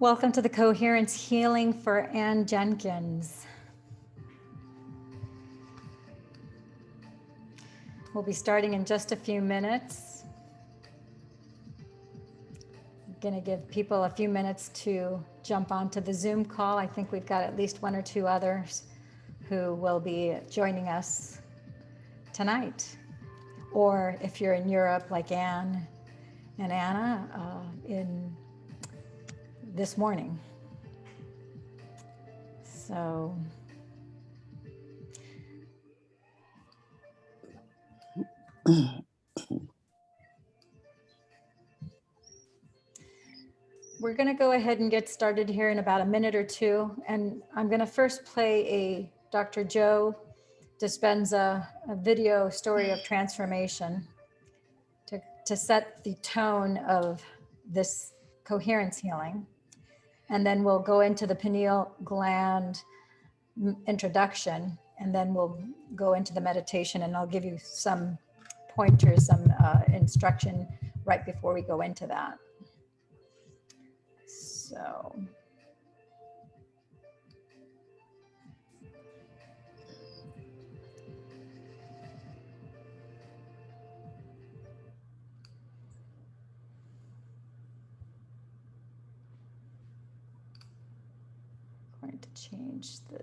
Welcome to the Coherence Healing for Ann Jenkins. We'll be starting in just a few minutes. I'm going to give people a few minutes to jump onto the Zoom call. I think we've got at least one or two others who will be joining us tonight. Or if you're in Europe like Ann and Anna, in this morning. So we're going to go ahead and get started here in about a minute or two. And I'm going to first play a Dr. Joe Dispenza a video story of transformation to set the tone of this coherence healing. And then we'll go into the pineal gland introduction, and then we'll go into the meditation, and I'll give you some pointers, some instruction right before we go into that. So. Going to change the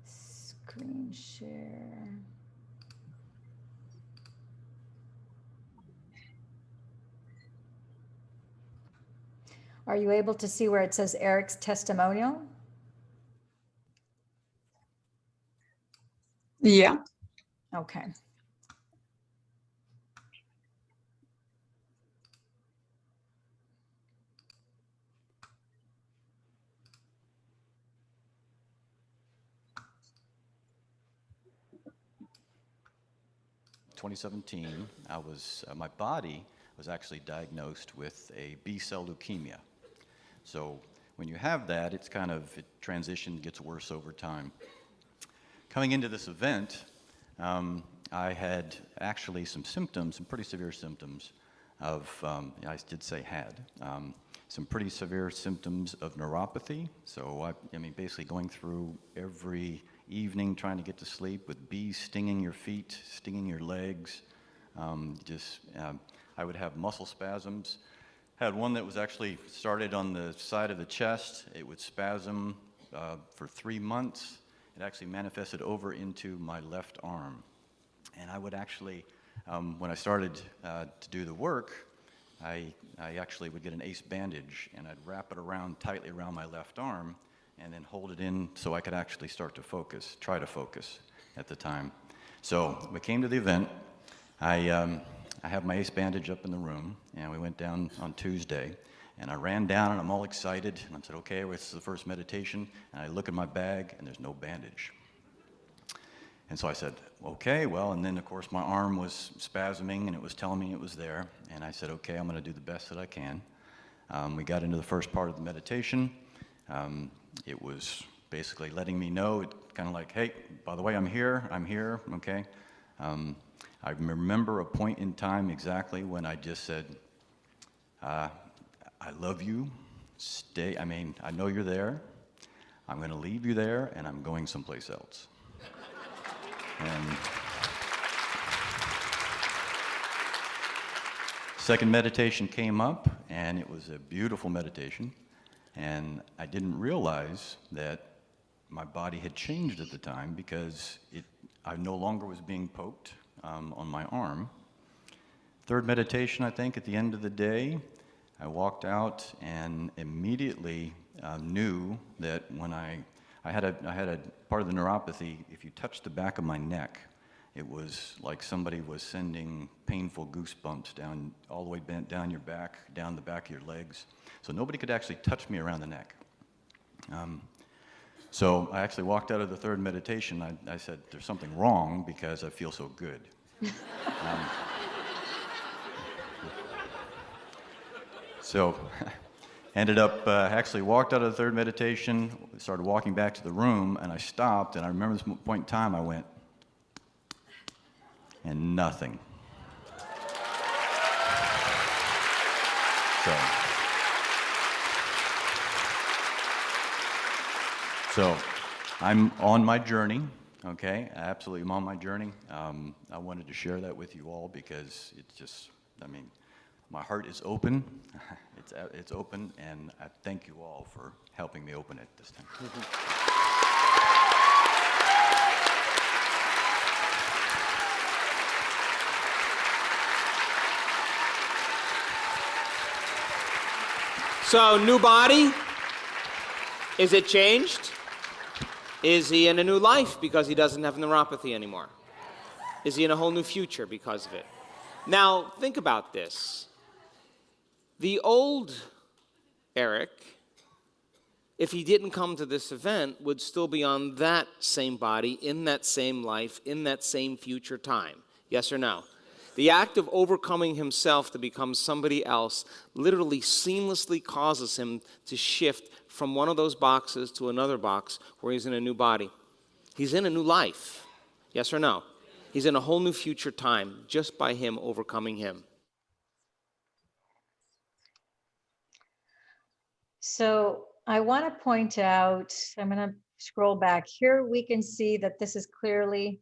screen share. Are you able to see where it says Eric's testimonial? Yeah. Okay. In 2017, my body was actually diagnosed with a B-cell leukemia. So when you have that, it transition gets worse over time. Coming into this event, I had actually some symptoms, some pretty severe symptoms of, I did say had, some pretty severe symptoms of neuropathy. So I mean, basically going through every evening trying to get to sleep with bees stinging your feet, stinging your legs. I would have muscle spasms. Had one that was actually started on the side of the chest. It would spasm for 3 months. It actually manifested over into my left arm. And I would actually, when I started to do the work, I actually would get an ACE bandage, and I'd wrap it around tightly around my left arm and then hold it in so I could actually start to focus, try to focus at the time. So we came to the event. I have my ACE bandage up in the room, and we went down on Tuesday, and I ran down, and I'm all excited, and I said, okay, well, this is the first meditation, and I look in my bag, and there's no bandage. And so I said, okay, well, and then of course my arm was spasming, and it was telling me it was there, and I said, okay, I'm gonna do the best that I can. We got into the first part of the meditation. It was basically letting me know, kind of like, hey, by the way, I'm here, okay? I remember a point in time exactly when I just said, I love you, I know you're there, I'm gonna leave you there, and I'm going someplace else. And second meditation came up, and it was a beautiful meditation. And I didn't realize that my body had changed at the time because I no longer was being poked on my arm. Third meditation, I think, at the end of the day, I walked out and immediately knew that when I had a part of the neuropathy, if you touched the back of my neck, it was like somebody was sending painful goosebumps down, all the way bent down your back, down the back of your legs. So nobody could actually touch me around the neck. So I actually walked out of the third meditation. I said, there's something wrong because I feel so good. So ended up, actually walked out of the third meditation, started walking back to the room, and I stopped, and I remember this point in time, I went, and nothing. So So I'm on my journey, okay? I absolutely am on my journey. I wanted to share that with you all because it's just, I mean, my heart is open. It's open, and I thank you all for helping me open it this time. So, new body, is it changed? Is he in a new life because he doesn't have neuropathy anymore? Is he in a whole new future because of it? Now, think about this. The old Eric, if he didn't come to this event, would still be on that same body, in that same life, in that same future time. Yes or no? The act of overcoming himself to become somebody else literally seamlessly causes him to shift from one of those boxes to another box where he's in a new body. He's in a new life. Yes or no? He's in a whole new future time just by him overcoming him. So I want to point out, I'm going to scroll back here. We can see that this is clearly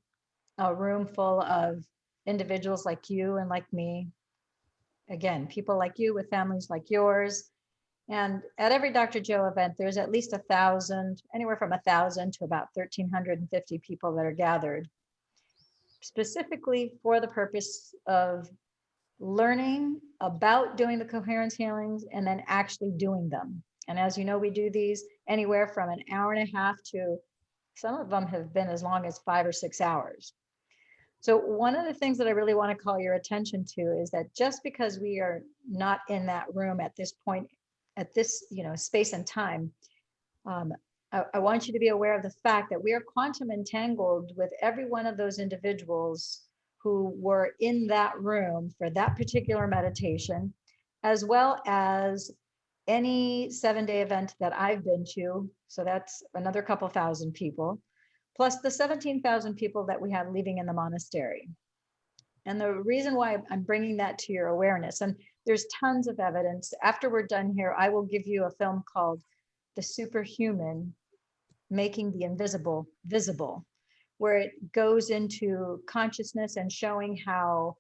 a room full of individuals like you and like me. Again, people like you with families like yours. And at every Dr. Joe event, there's at least 1,000, anywhere from 1,000 to about 1,350 people that are gathered, specifically for the purpose of learning about doing the coherence healings and then actually doing them. And as you know, we do these anywhere from an hour and a half to some of them have been as long as 5 or 6 hours. So one of the things that I really want to call your attention to is that just because we are not in that room at this point, at this space and time, I want you to be aware of the fact that we are quantum entangled with every one of those individuals who were in that room for that particular meditation, as well as any 7-day event that I've been to. So that's another couple thousand people, plus the 17,000 people that we had leaving in the monastery. And the reason why I'm bringing that to your awareness, and there's tons of evidence. After we're done here, I will give you a film called The Superhuman, Making the Invisible Visible, where it goes into consciousness and showing how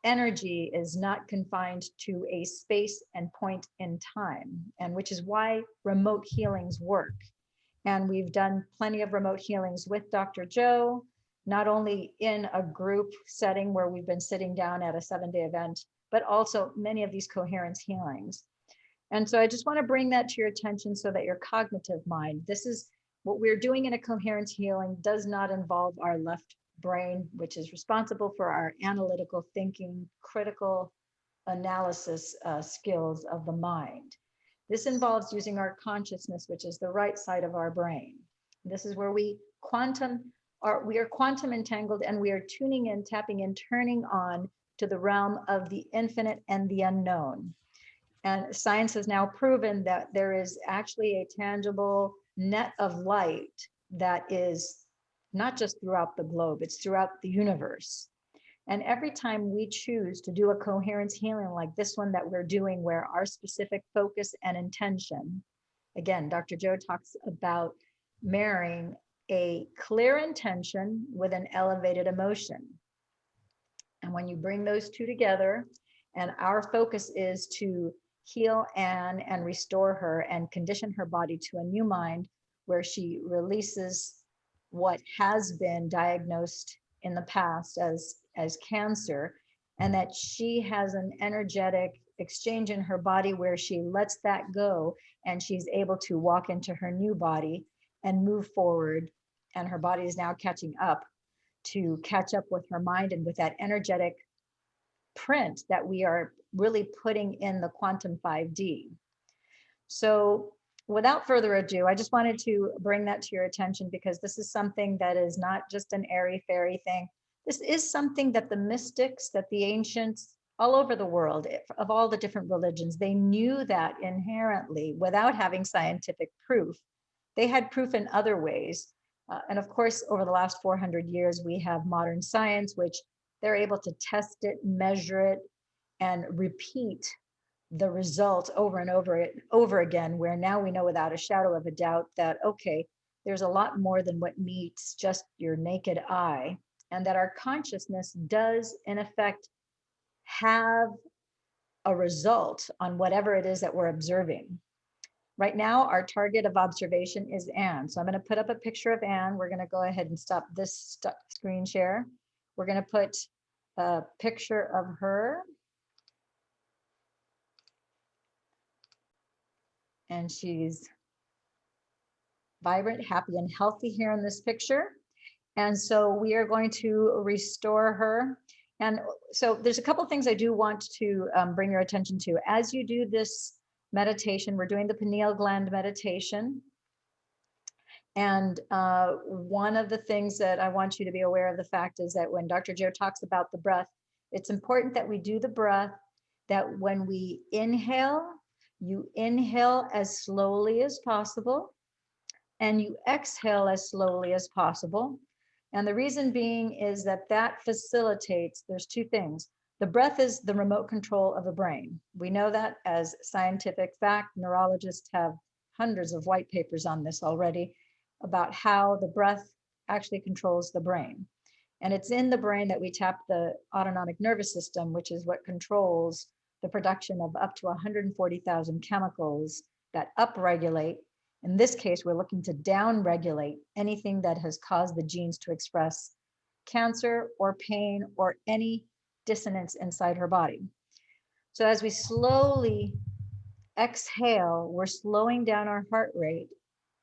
energy is not confined to a space and point in time, and which is why remote healings work. And we've done plenty of remote healings with Dr. Joe, not only in a group setting where we've been sitting down at a 7-day event, but also many of these coherence healings. And so I just want to bring that to your attention so that your cognitive mind, this is what we're doing in a coherence healing, does not involve our left brain, which is responsible for our analytical thinking, critical analysis skills of the mind. This involves using our consciousness, which is the right side of our brain. This is where we are quantum entangled, and we are tuning in, tapping in, turning on to the realm of the infinite and the unknown. And science has now proven that there is actually a tangible net of light that is not just throughout the globe, it's throughout the universe. And every time we choose to do a coherence healing like this one that we're doing, where our specific focus and intention, again, Dr. Joe talks about marrying a clear intention with an elevated emotion. And when you bring those two together, and our focus is to heal Anne and restore her and condition her body to a new mind where she releases what has been diagnosed in the past as cancer, and that she has an energetic exchange in her body where she lets that go and she's able to walk into her new body and move forward, and her body is now catching up to catch up with her mind and with that energetic print that we are really putting in the quantum 5D. So without further ado, I just wanted to bring that to your attention because this is something that is not just an airy-fairy thing. This is something that the mystics, that the ancients all over the world, of all the different religions, they knew that inherently without having scientific proof. They had proof in other ways. And of course, over the last 400 years, we have modern science, which they're able to test it, measure it, and repeat the results over and over again, where now we know without a shadow of a doubt that, okay, there's a lot more than what meets just your naked eye, and that our consciousness does, in effect, have a result on whatever it is that we're observing. Right now, our target of observation is Ann. So I'm going to put up a picture of Ann. We're going to go ahead and stop this screen share. We're going to put a picture of her. And she's vibrant, happy, and healthy here in this picture. And so we are going to restore her. And so there's a couple of things I do want to bring your attention to. As you do this meditation, we're doing the pineal gland meditation. And one of the things that I want you to be aware of the fact is that when Dr. Joe talks about the breath, it's important that we do the breath, that when we inhale, you inhale as slowly as possible, and you exhale as slowly as possible. And the reason being is that that facilitates, there's two things. The breath is the remote control of the brain. We know that as scientific fact. Neurologists have hundreds of white papers on this already about how the breath actually controls the brain. And it's in the brain that we tap the autonomic nervous system, which is what controls the production of up to 140,000 chemicals that upregulate. In this case, we're looking to downregulate anything that has caused the genes to express cancer or pain or any dissonance inside her body. So as we slowly exhale, we're slowing down our heart rate,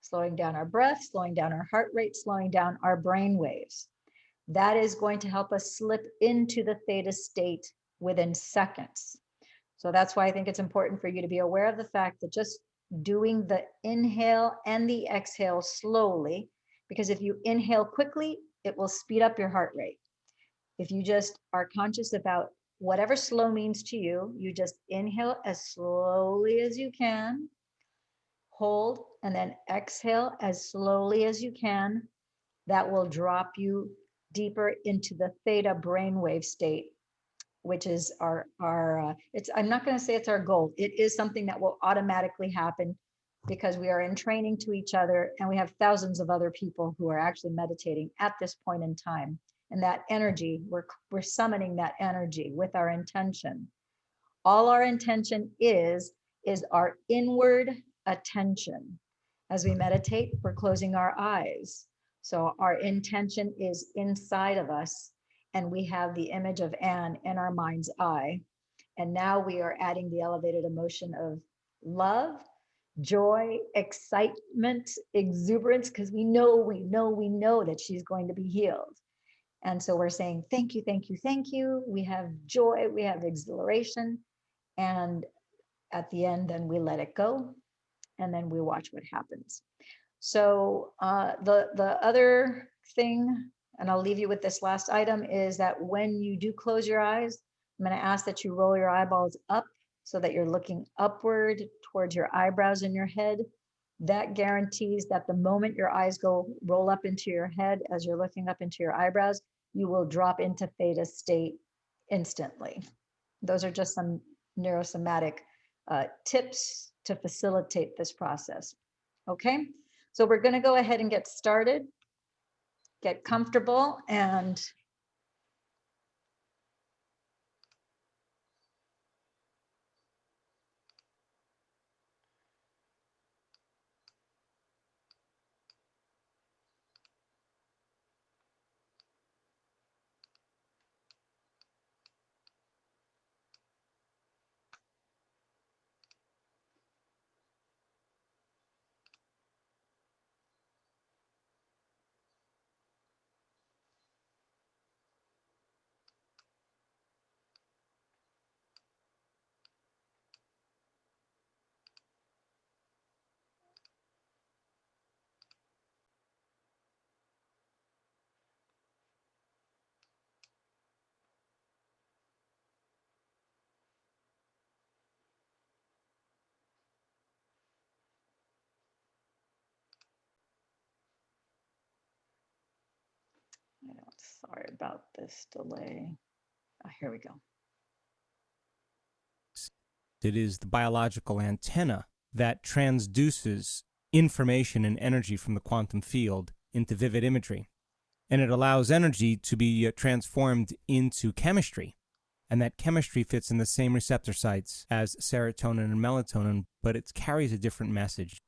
slowing down our breath, slowing down our heart rate, slowing down our brain waves. That is going to help us slip into the theta state within seconds. So that's why I think it's important for you to be aware of the fact that just doing the inhale and the exhale slowly, because if you inhale quickly, it will speed up your heart rate. If you just are conscious about whatever slow means to you, you just inhale as slowly as you can, hold, and then exhale as slowly as you can. That will drop you deeper into the theta brainwave state, which is it's, I'm not going to say it's our goal. It is something that will automatically happen because we are in training to each other, and we have thousands of other people who are actually meditating at this point in time. And that energy, we're summoning that energy with our intention. All our intention is our inward attention. As we meditate, we're closing our eyes. So our intention is inside of us, and we have the image of Ann in our mind's eye. And now we are adding the elevated emotion of love, joy, excitement, exuberance, because we know that she's going to be healed. And so we're saying, thank you, thank you, thank you. We have joy, we have exhilaration. And at the end, then we let it go. And then we watch what happens. So the other thing, and I'll leave you with this last item, is that when you do close your eyes, I'm going to ask that you roll your eyeballs up so that you're looking upward towards your eyebrows in your head. That guarantees that the moment your eyes roll up into your head as you're looking up into your eyebrows, you will drop into theta state instantly. Those are just some neurosomatic tips to facilitate this process. Okay, so we're going to go ahead and get started, get comfortable, and sorry about this delay. Oh, here we go. It is the biological antenna that transduces information and energy from the quantum field into vivid imagery. And it allows energy to be transformed into chemistry. And that chemistry fits in the same receptor sites as serotonin and melatonin, but it carries a different message.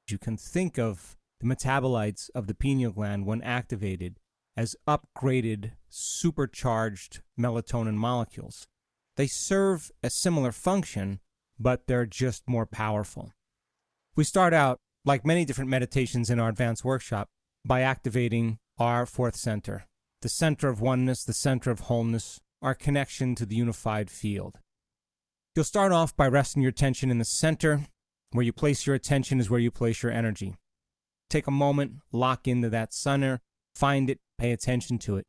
You can think of the metabolites of the pineal gland, when activated, as upgraded, supercharged melatonin molecules. They serve a similar function, but they're just more powerful. We start out, like many different meditations in our advanced workshop, by activating our fourth center, the center of oneness, the center of wholeness, our connection to the unified field. You'll start off by resting your attention in the center. Where you place your attention is where you place your energy. Take a moment, lock into that center, find it, pay attention to it.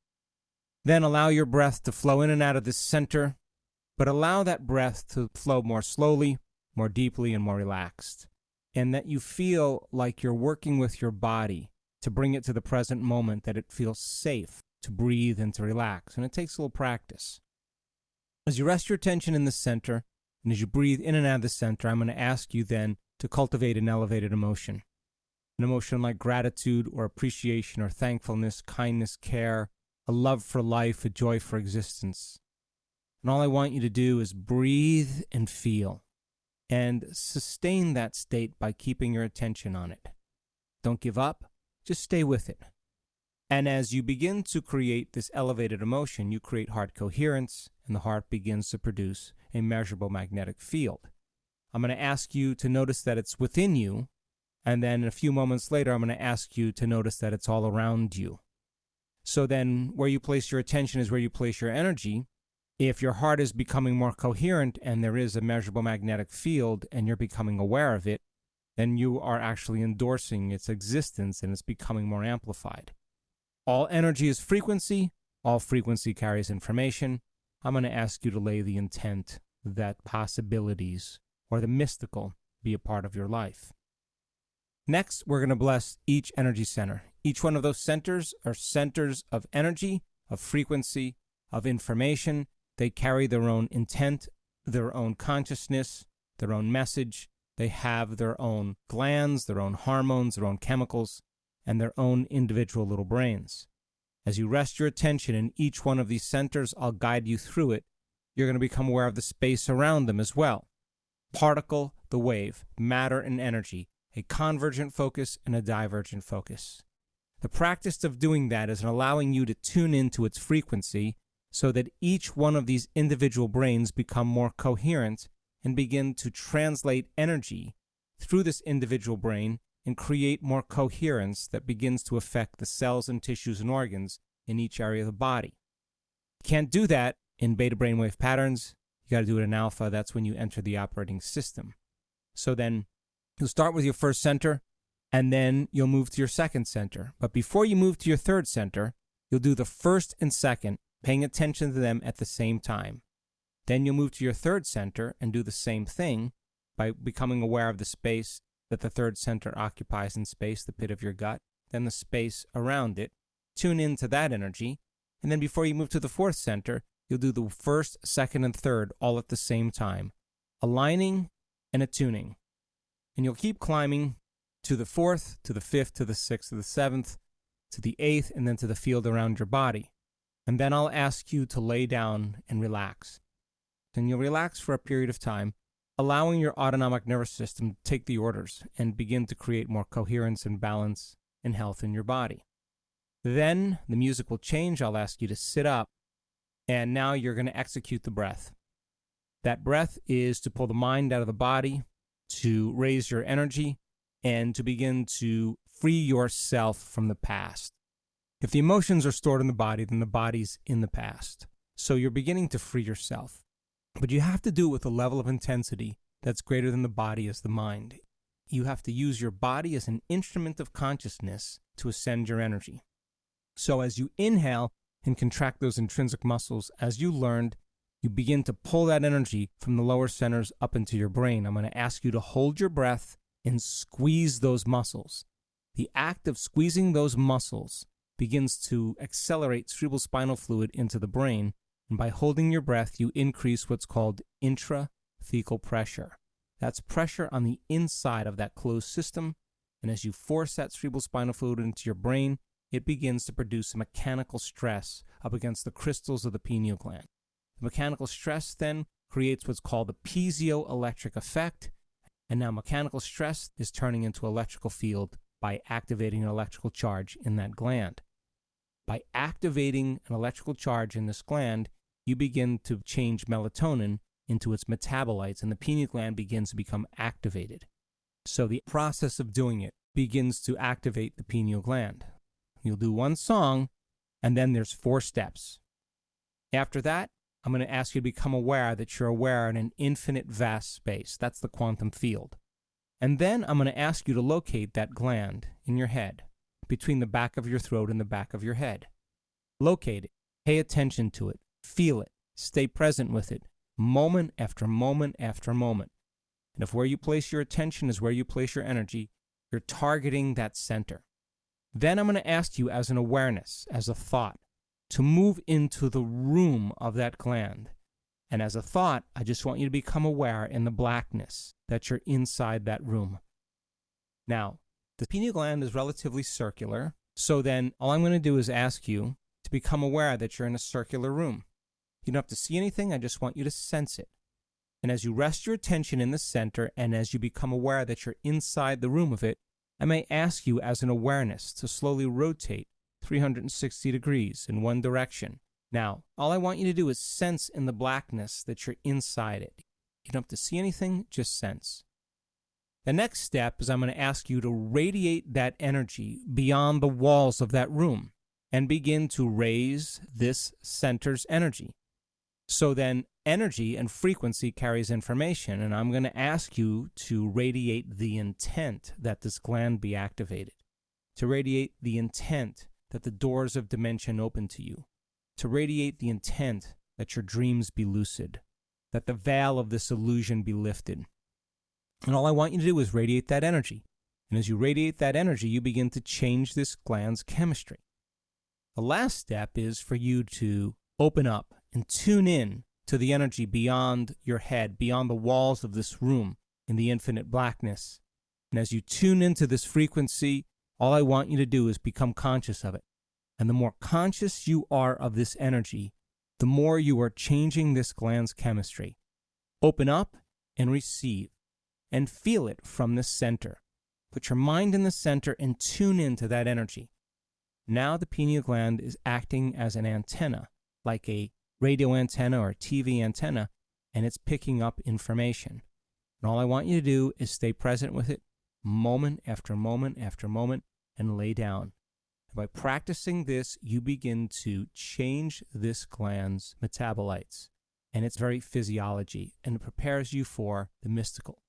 Then allow your breath to flow in and out of this center, but allow that breath to flow more slowly, more deeply, and more relaxed. And that you feel like you're working with your body to bring it to the present moment, that it feels safe to breathe and to relax. And it takes a little practice. As you rest your attention in the center, and as you breathe in and out of the center, I'm going to ask you then to cultivate an elevated emotion. An emotion like gratitude or appreciation or thankfulness, kindness, care, a love for life, a joy for existence. And all I want you to do is breathe and feel, and sustain that state by keeping your attention on it. Don't give up, just stay with it. And as you begin to create this elevated emotion, you create heart coherence, and the heart begins to produce a measurable magnetic field. I'm going to ask you to notice that it's within you, and then a few moments later, I'm going to ask you to notice that it's all around you. So then, where you place your attention is where you place your energy. If your heart is becoming more coherent and there is a measurable magnetic field and you're becoming aware of it, then you are actually endorsing its existence and it's becoming more amplified. All energy is frequency. All frequency carries information. I'm going to ask you to lay the intent that possibilities or the mystical be a part of your life. Next, we're going to bless each energy center. Each one of those centers are centers of energy, of frequency, of information. They carry their own intent, their own consciousness, their own message. They have their own glands, their own hormones, their own chemicals, and their own individual little brains. As you rest your attention in each one of these centers, I'll guide you through it. You're going to become aware of the space around them as well. Particle, the wave, matter and energy, a convergent focus and a divergent focus. The practice of doing that is allowing you to tune into its frequency so that each one of these individual brains become more coherent and begin to translate energy through this individual brain and create more coherence that begins to affect the cells and tissues and organs in each area of the body. You can't do that in beta brainwave patterns. You got to do it in alpha. That's when you enter the operating system. So then you'll start with your first center, and then you'll move to your second center. But before you move to your third center, you'll do the first and second, paying attention to them at the same time. Then you'll move to your third center and do the same thing by becoming aware of the space that the third center occupies in space, the pit of your gut, then the space around it. Tune into that energy. And then before you move to the fourth center, you'll do the first, second, and third all at the same time, aligning and attuning. And you'll keep climbing to the fourth, to the fifth, to the sixth, to the seventh, to the eighth, and then to the field around your body. And then I'll ask you to lay down and relax. And you'll relax for a period of time, allowing your autonomic nervous system to take the orders and begin to create more coherence and balance and health in your body. Then the music will change. I'll ask you to sit up, and now you're going to execute the breath. That breath is to pull the mind out of the body, to raise your energy, and to begin to free yourself from the past. If the emotions are stored in the body, then the body's in the past. So you're beginning to free yourself. But you have to do it with a level of intensity that's greater than the body as the mind. You have to use your body as an instrument of consciousness to ascend your energy. So as you inhale and contract those intrinsic muscles, as you learned, you begin to pull that energy from the lower centers up into your brain. I'm going to ask you to hold your breath and squeeze those muscles. The act of squeezing those muscles begins to accelerate cerebrospinal fluid into the brain. And by holding your breath, you increase what's called intrathecal pressure. That's pressure on the inside of that closed system, And as you force that cerebrospinal fluid into your brain, it begins to produce a mechanical stress up against the crystals of the pineal gland. The mechanical stress then creates what's called the piezoelectric effect, and now mechanical stress is turning into electrical field by activating an electrical charge in that gland. By activating an electrical charge in this gland, you begin to change melatonin into its metabolites, and the pineal gland begins to become activated. So the process of doing it begins to activate the pineal gland. You'll do one song, and then there's 4 steps. After that, I'm going to ask you to become aware that you're aware in an infinite vast space. That's the quantum field. And then I'm going to ask you to locate that gland in your head, between the back of your throat and the back of your head. Locate it. Pay attention to it. Feel it. Stay present with it, moment after moment after moment. And if where you place your attention is where you place your energy, you're targeting that center. Then I'm going to ask you as an awareness, as a thought, to move into the room of that gland. And as a thought, I just want you to become aware in the blackness that you're inside that room. Now, the pineal gland is relatively circular, so then all I'm going to do is ask you to become aware that you're in a circular room. You don't have to see anything, I just want you to sense it. And as you rest your attention in the center, and as you become aware that you're inside the room of it, I may ask you as an awareness to slowly rotate 360 degrees in one direction. Now, all I want you to do is sense in the blackness that you're inside it. You don't have to see anything, just sense. The next step is I'm going to ask you to radiate that energy beyond the walls of that room and begin to raise this center's energy. So then energy and frequency carries information, and I'm going to ask you to radiate the intent that this gland be activated, to radiate the intent that the doors of dimension open to you, to radiate the intent that your dreams be lucid, that the veil of this illusion be lifted. And all I want you to do is radiate that energy. And as you radiate that energy, you begin to change this gland's chemistry. The last step is for you to open up and tune in to the energy beyond your head, beyond the walls of this room in the infinite blackness. And as you tune into this frequency, all I want you to do is become conscious of it. And the more conscious you are of this energy, the more you are changing this gland's chemistry. Open up and receive and feel it from the center. Put your mind in the center and tune into that energy. Now the pineal gland is acting as an antenna, like a radio antenna or a TV antenna, and it's picking up information. And all I want you to do is stay present with it moment after moment after moment and lay down. And by practicing this, you begin to change this gland's metabolites and its very physiology, and it prepares you for the mystical.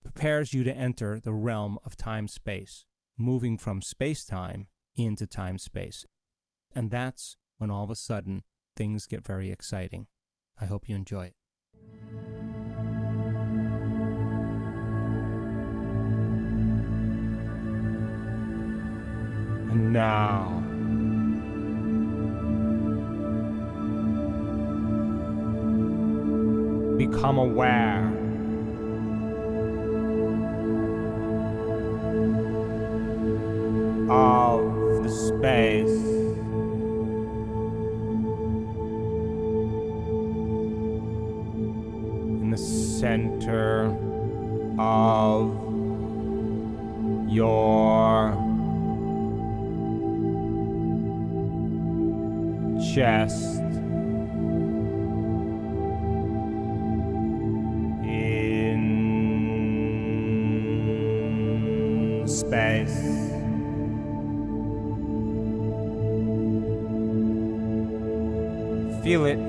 It prepares you to enter the realm of time-space, moving from space-time into time-space. And that's when all of a sudden things get very exciting. I hope you enjoy it. And now, become aware of the space in the center of your chest. In space. Feel it.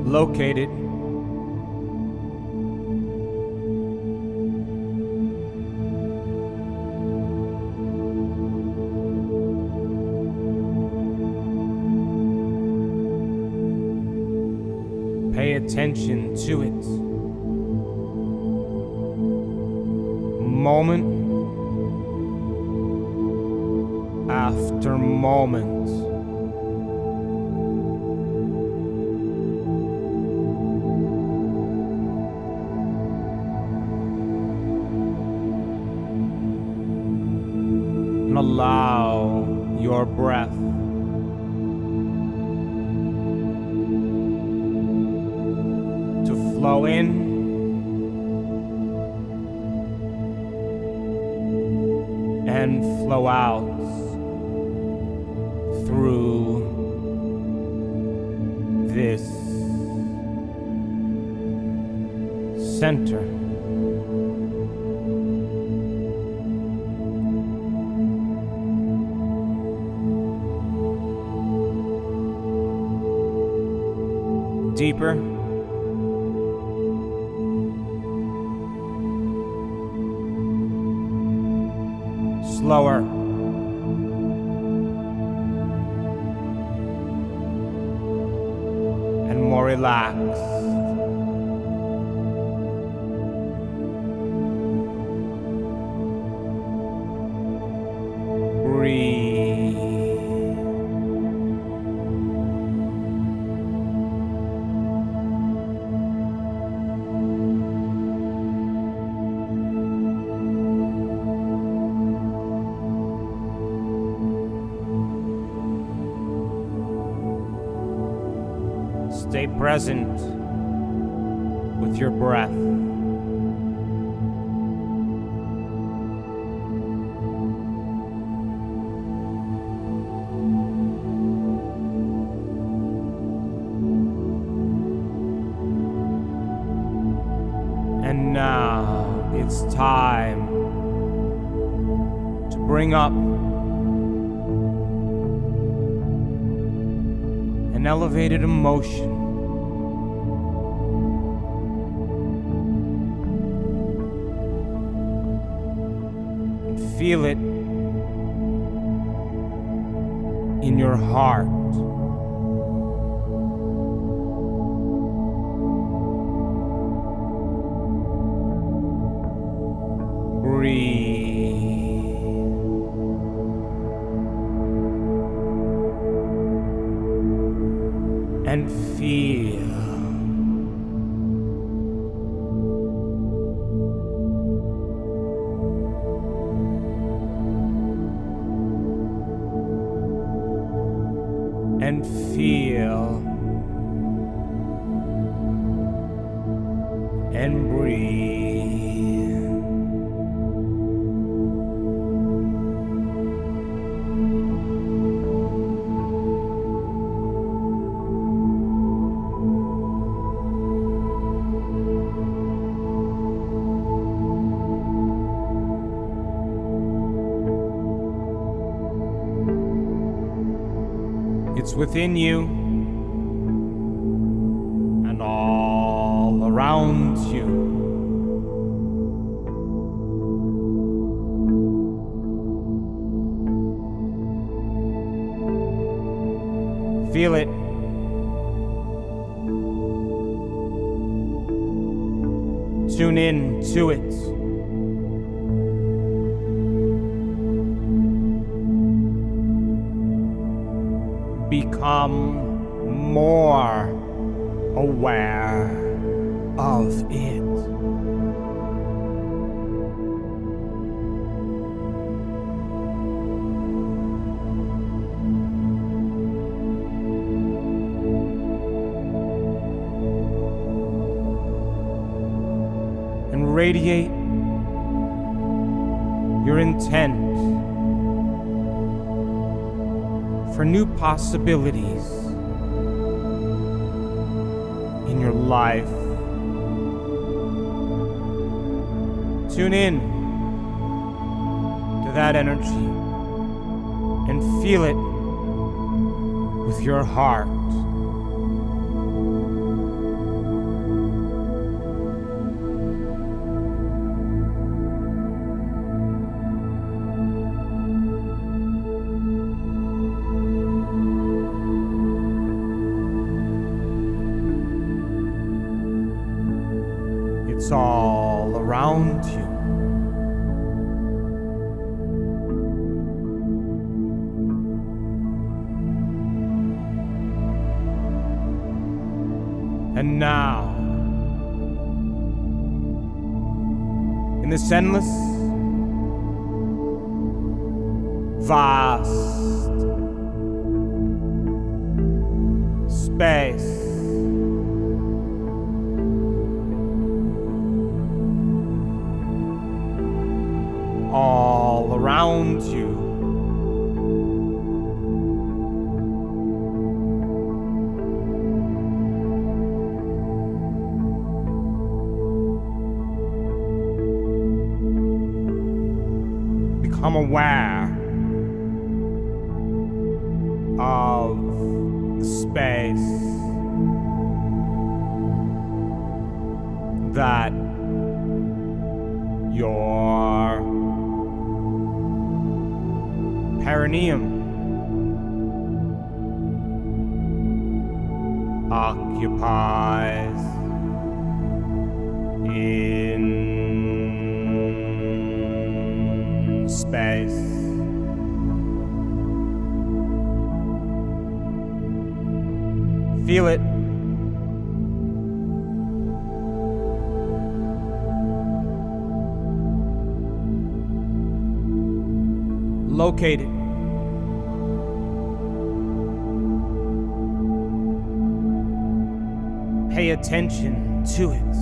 Locate it. Pay attention to it. Moment after moment. and allow your breath to flow in and flow out through this center. Deeper. Slower. And more relaxed. Breathe. Stay present with your breath. And now it's time to bring up an elevated emotion. And feel it in your heart. Breathe. And feel. And feel. And breathe. It's within you and all around you. Feel it. Tune in to it. Become more aware of it. And radiate your intent for new possibilities in your life. Tune in to that energy and feel it with your heart. It's all around you. And now, in this endless vast space. All around you. Become aware of the space that your perineum occupies in space. Feel it. Locate it. Pay attention to it.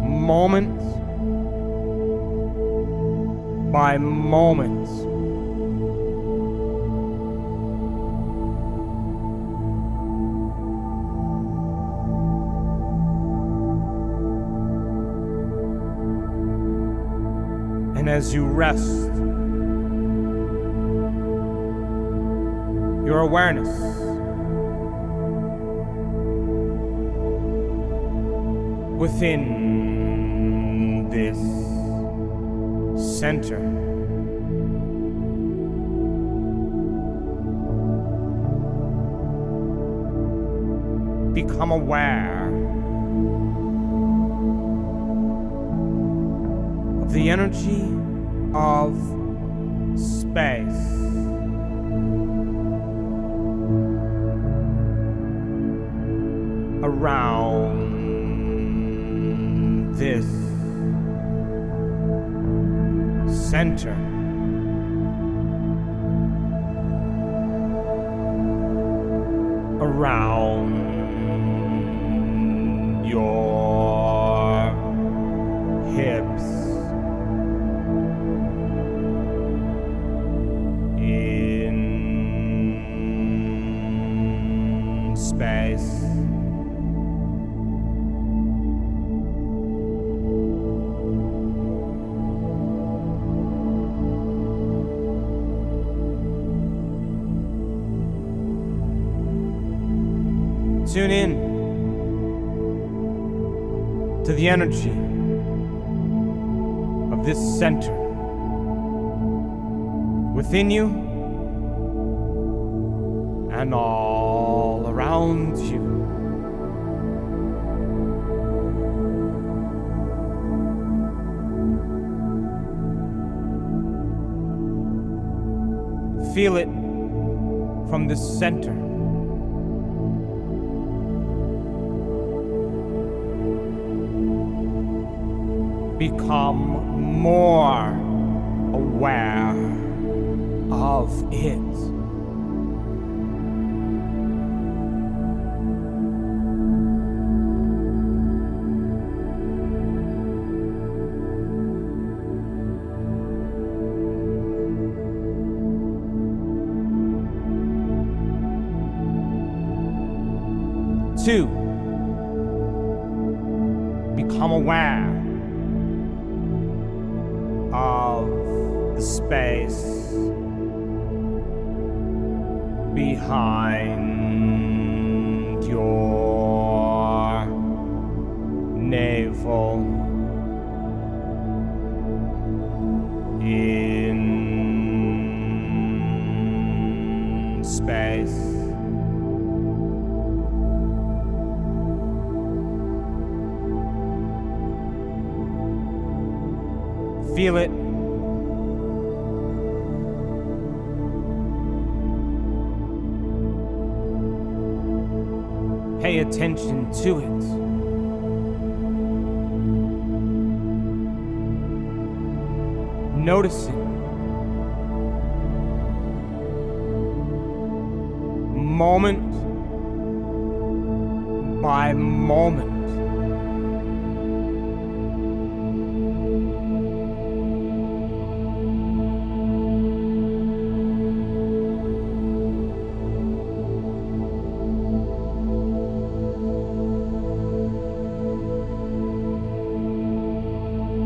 Moment by moment. And as you rest, your awareness within this center become aware of the energy of space around this center. Around your hips. In space. Tune in to the energy of this center within you and all around you. Feel it from this center. Become more aware of it. Two, become aware of the space behind your navel in space. Feel it. Pay attention to it. Noticing moment by moment.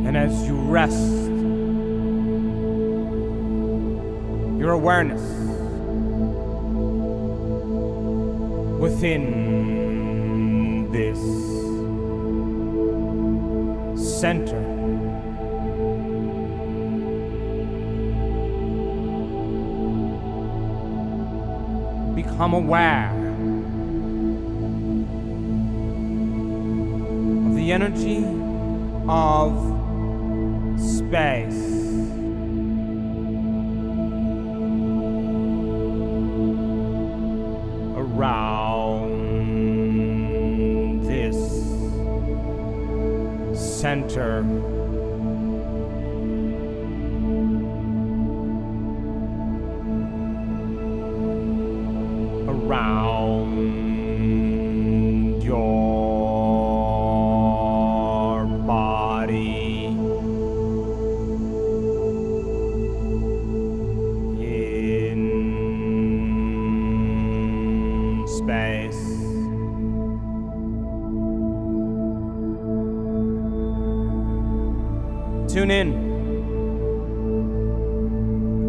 And as you rest your awareness within this center, become aware of the energy of space. Around this center. Around your body. In space. Tune in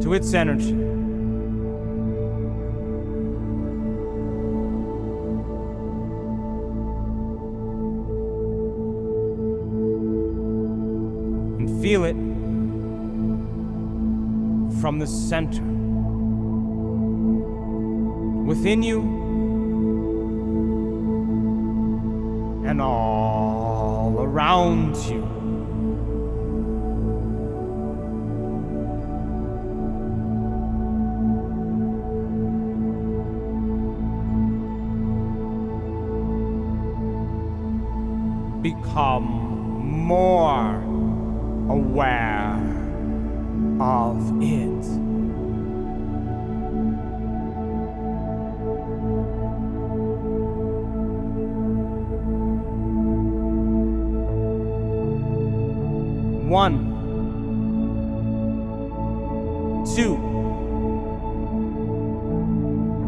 to its energy. And feel it from the center within you and all around you. Become more aware of it. One, two,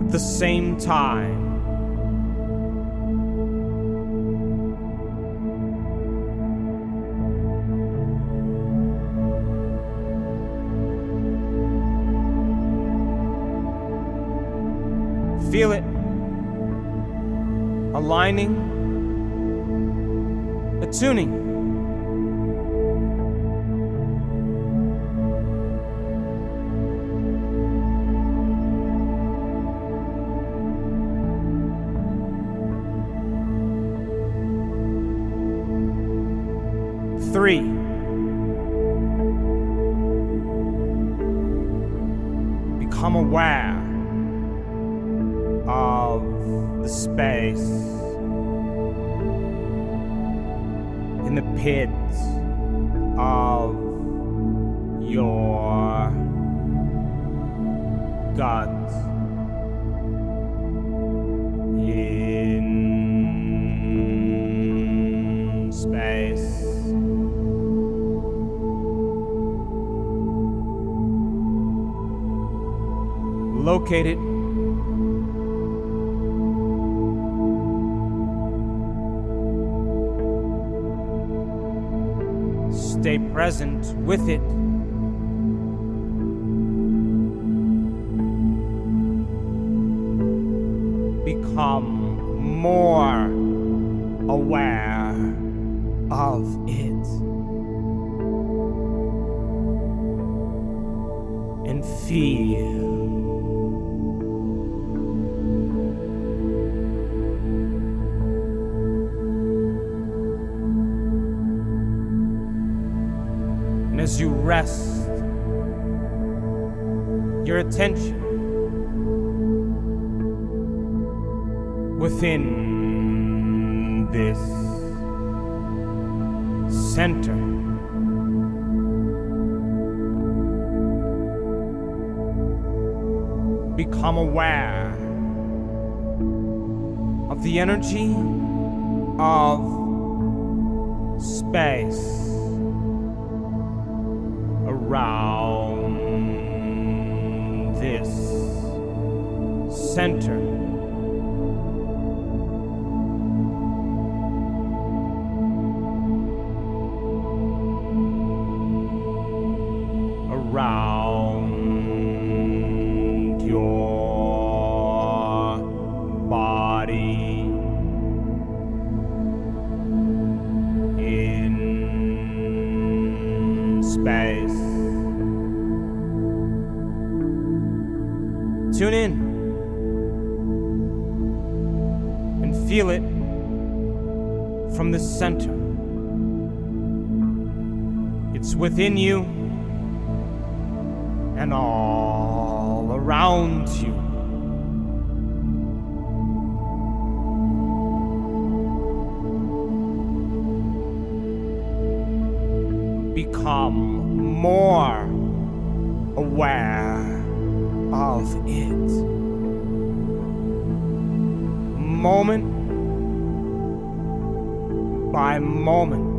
at the same time. Feel it aligning, attuning. Three, become aware of the space in the pit of your gut. In space. Locate it. Stay present with it. Become more aware of it. And feel. As you rest your attention within this center, become aware of the energy of space around this center. Around your body in space. Tune in and feel it from the center. It's within you and all around you. Become more aware of it. Moment by moment.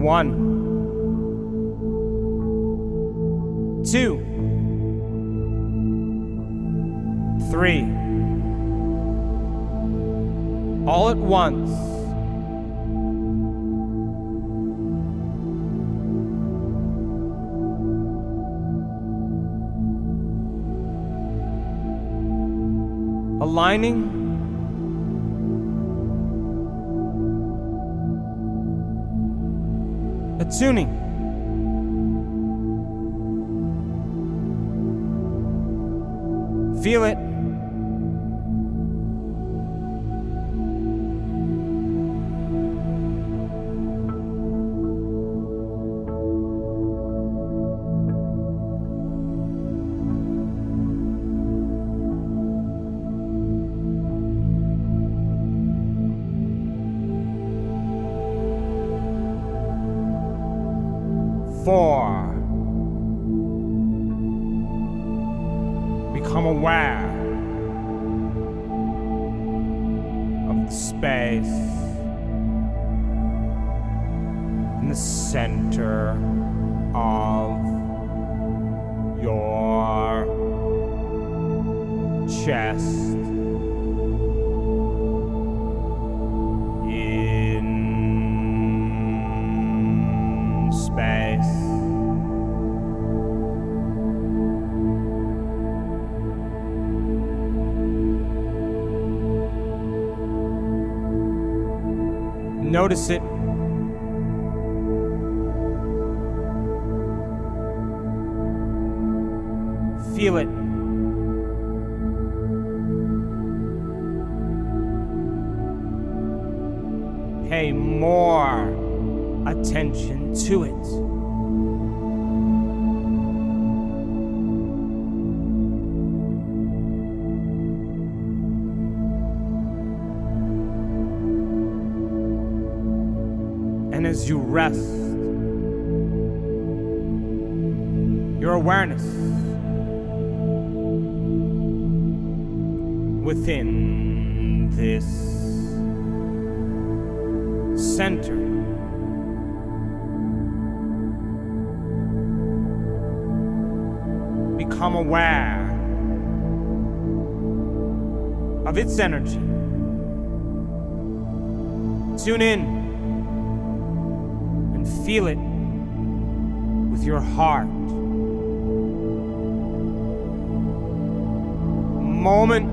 One, two, three, all at once. Aligning attuning. Feel it. Four. Become aware of the space in the center of your chest. In space. Notice it. Feel it. Pay more attention to it. And as you rest, your awareness within this center become aware of its energy. Tune in and feel it with your heart. Moment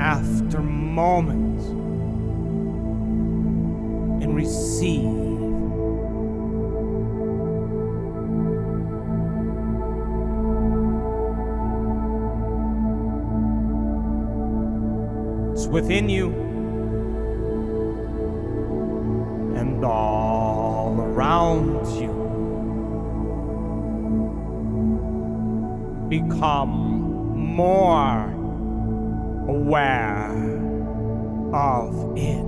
after moment, and receive. It's within you and all around you. Become more aware of it.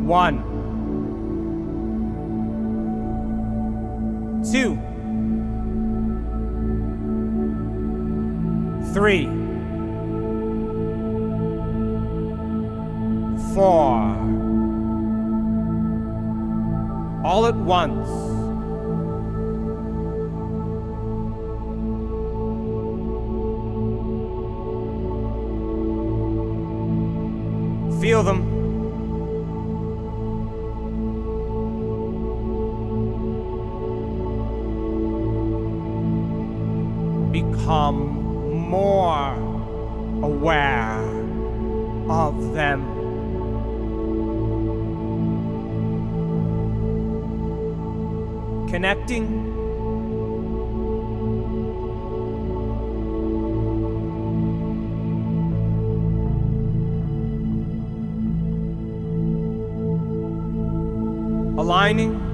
One, two, three, four, all at once. Feel them. Become more aware of them. Connecting. Aligning.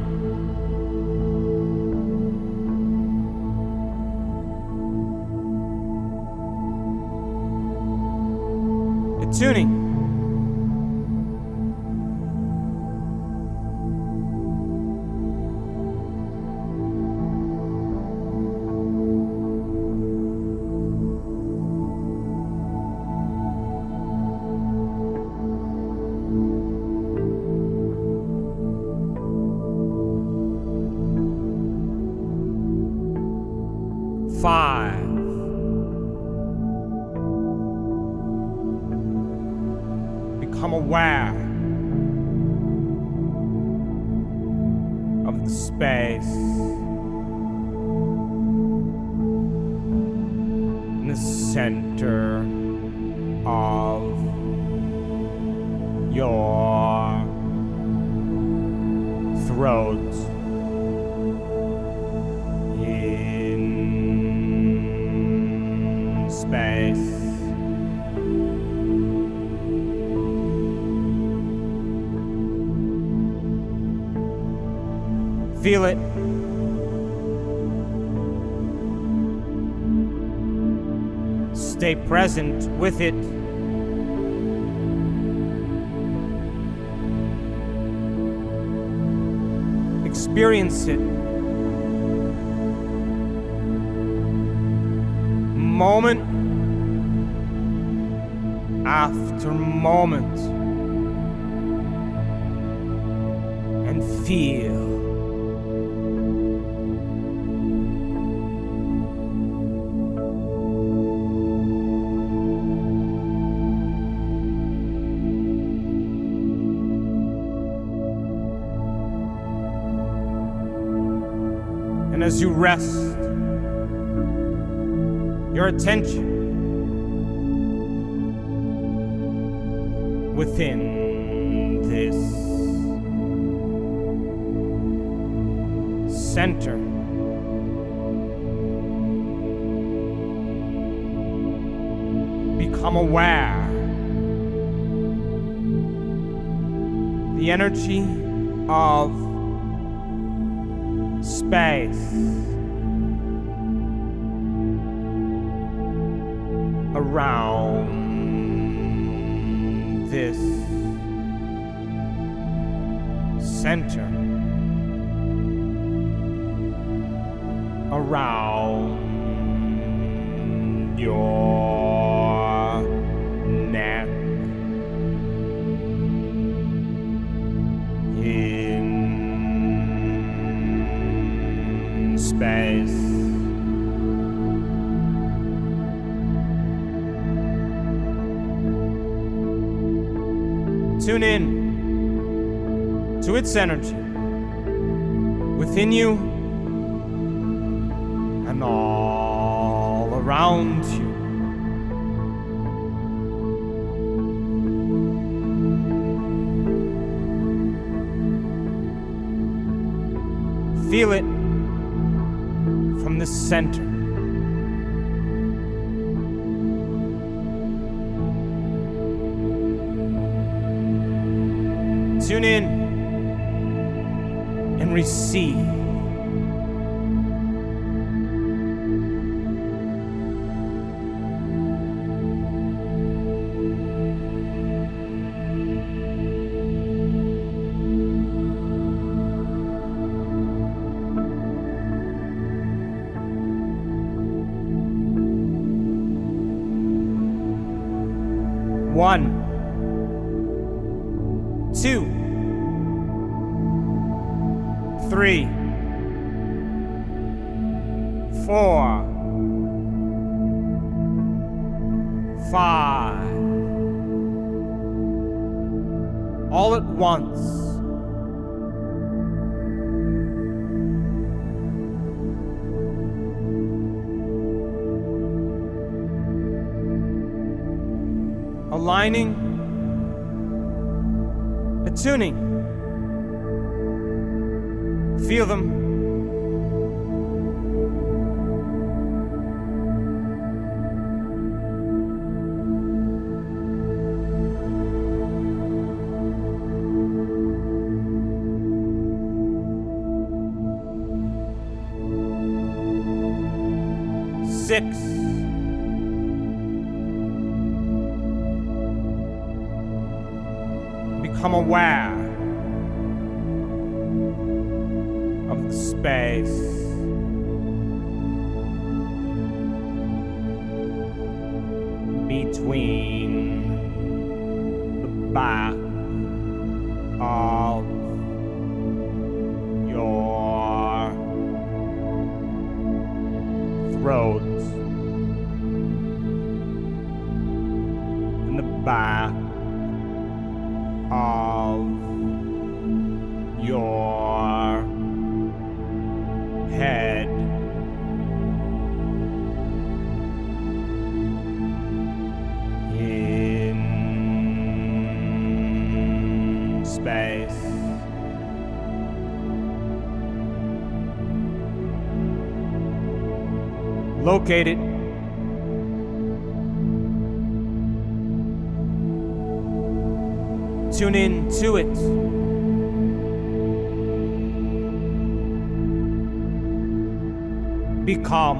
Tuning. Five. Become aware of the space in the center of your throat. In space. Feel it. Stay present with it. Experience it. Moment after moment. And feel. And as you rest your attention within this center, become aware the energy of space around this center, around your neck, in space. Tune in to its energy within you and all around you. Feel it from the center. Tune in and receive. One, two, three, 4, 5. All at once. Aligning, attuning. Feel them. Six. Become aware of the space between the back of your throat and the back of your head. In space. Locate it. Tune in to it. Become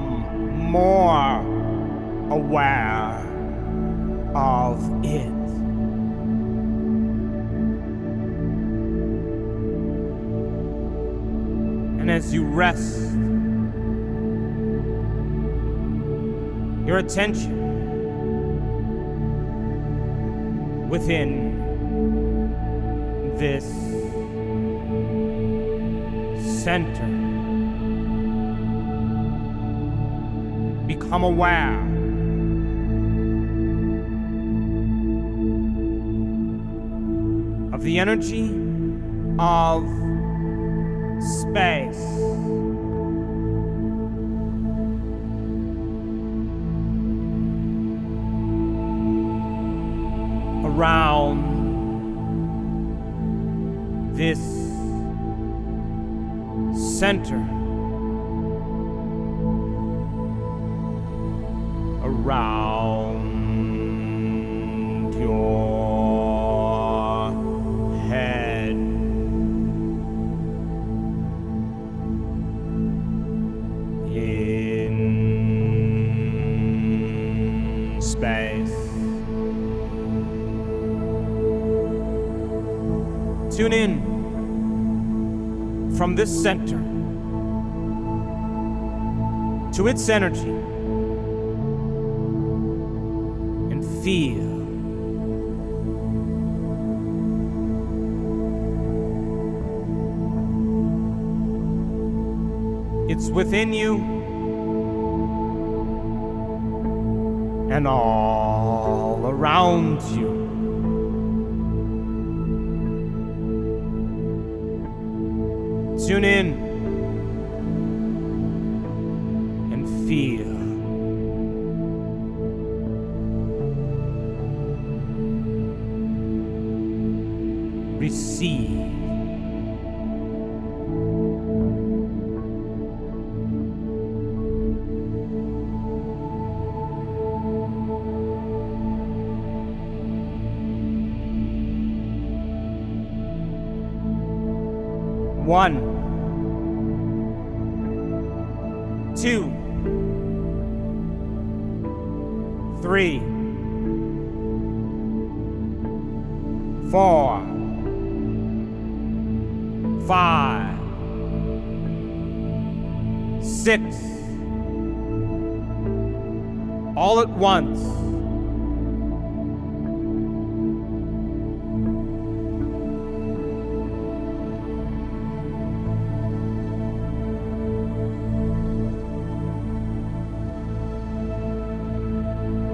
more aware of it. And as you rest your attention within this center, become aware of the energy of space around this center, around your head, in space. Tune in from this center to its energy and feel it's within you and all around you. Tune in and feel. Receive. 1, 2, 3, 4, 5, 6, all at once.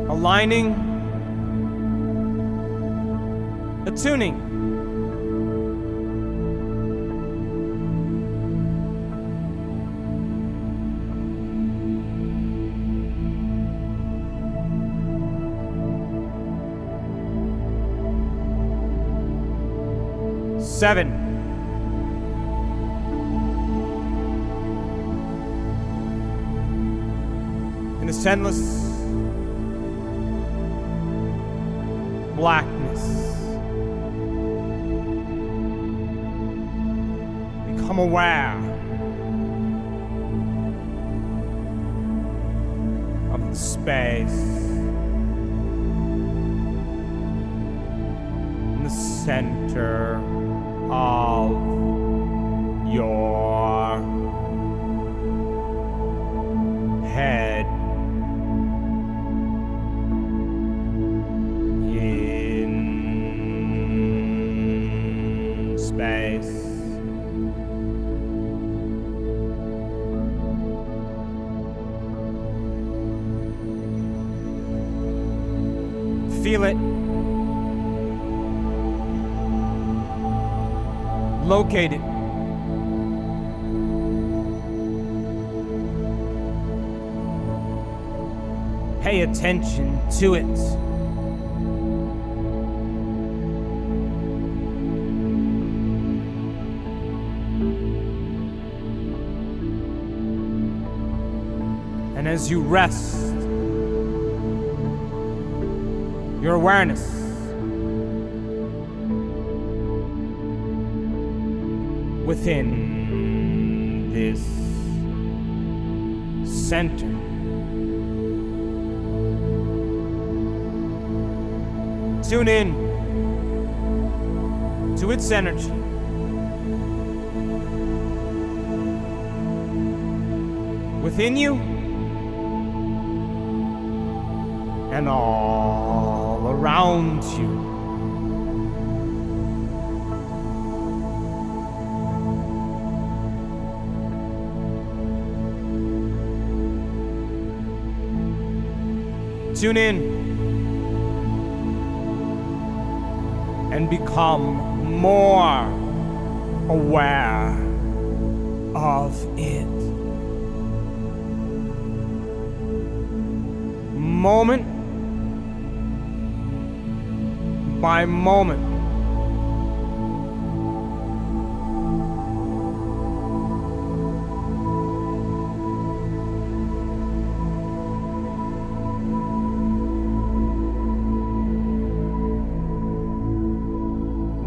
Aligning, attuning. Seven, in this endless blackness, become aware of the space in the center of your head. In space. Feel it. Locate it. Pay attention to it. And as you rest your awareness within this center, tune in to its energy. Within you and all around you. Tune in and become more aware of it. Moment by moment.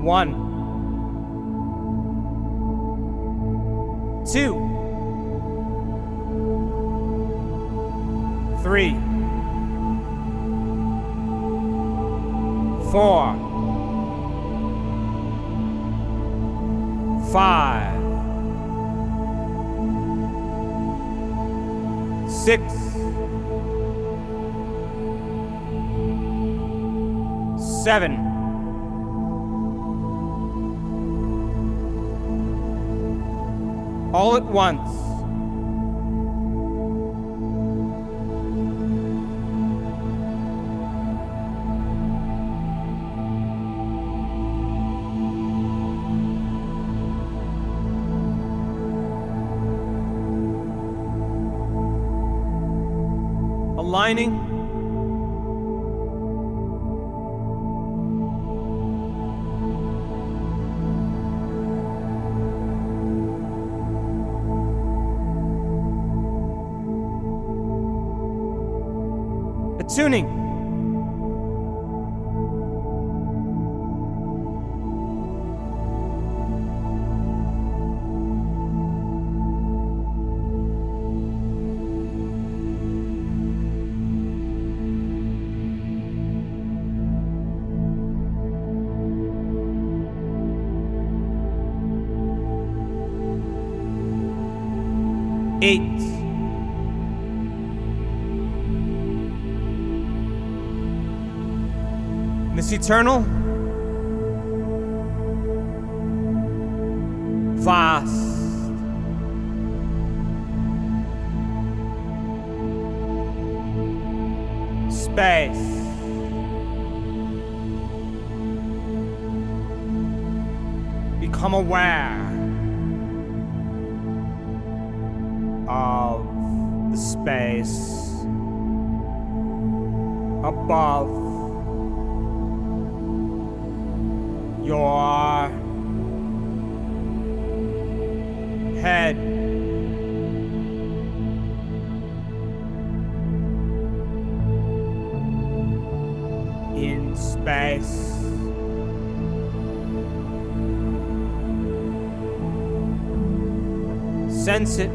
One, 2, 3, 4, 5, 6, 7, 8, all at once. Aligning, attuning, 8. In this eternal, vast, space, become aware of the space above your head. In space. Sense it.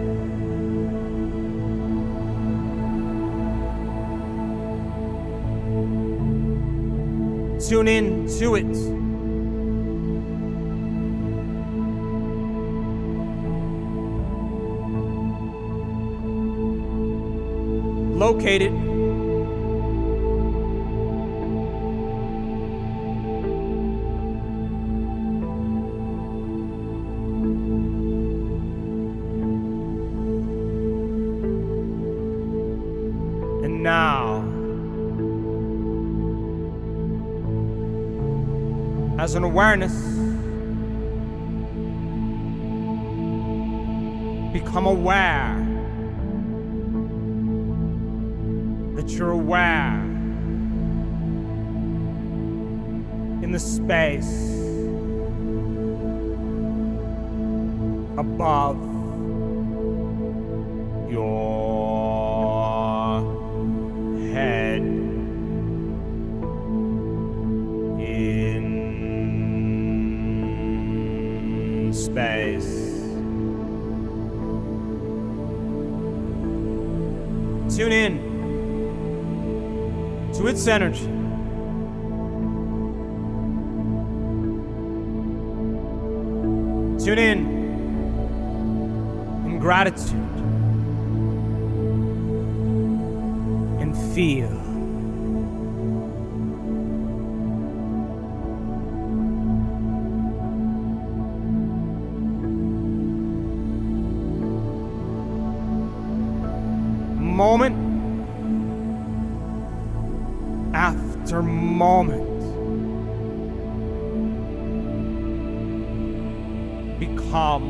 Tune in to it. Locate it. And now, as an awareness, become aware that you're aware in the space above your head. In space. Tune in to its energy. Tune in gratitude and feel. Moment after moment, become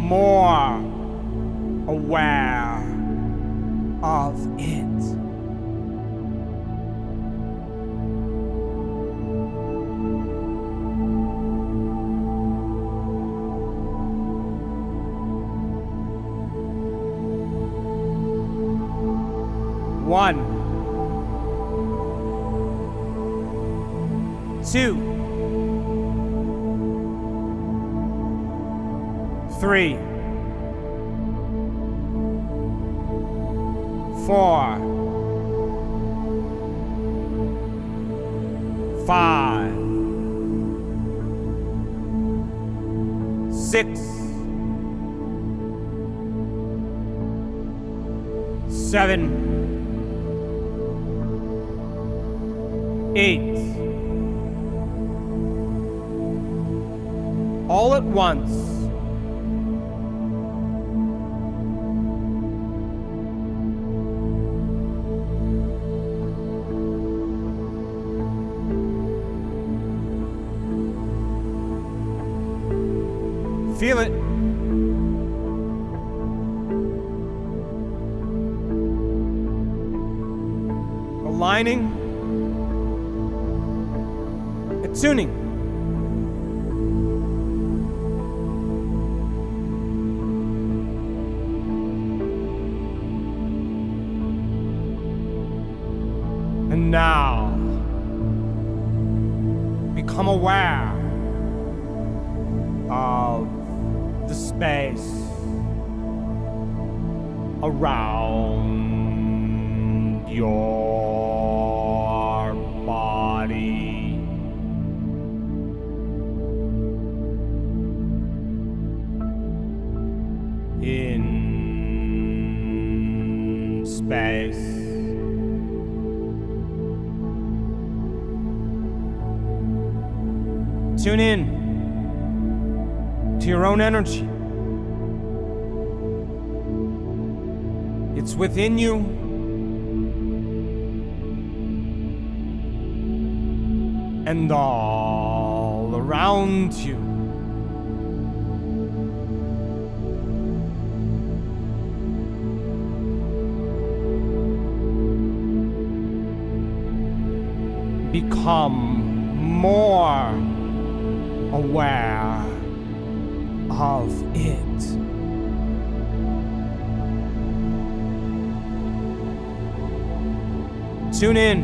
more aware of it. One, 2, 3, 4, 5, 6, 7, 8. All at once. Feel it. Aligning. Tuning. And now, become aware of the space around your body. In Tune in to your own energy. It's within you. And all around you. Become more aware of it. Tune in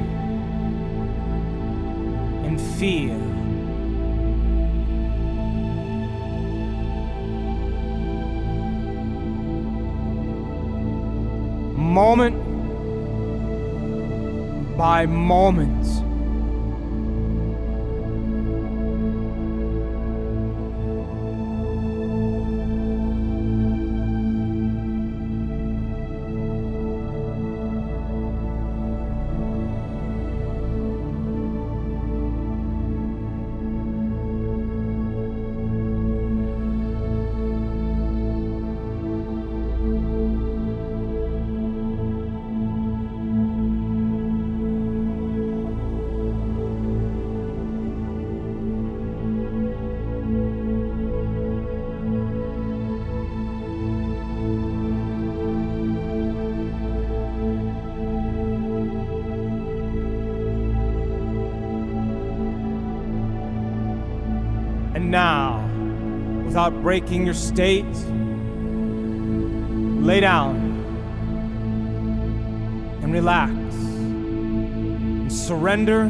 and feel. Moment by moment. And now, without breaking your state, lay down and relax and surrender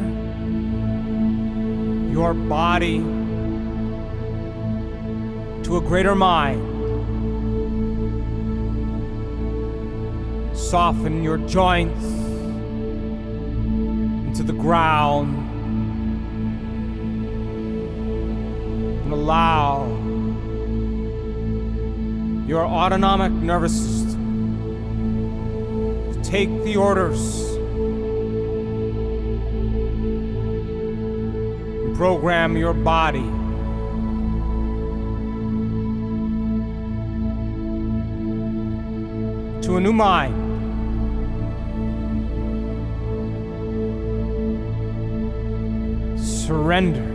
your body to a greater mind. Soften your joints into the ground. Allow your autonomic nervous system to take the orders and program your body to a new mind. Surrender.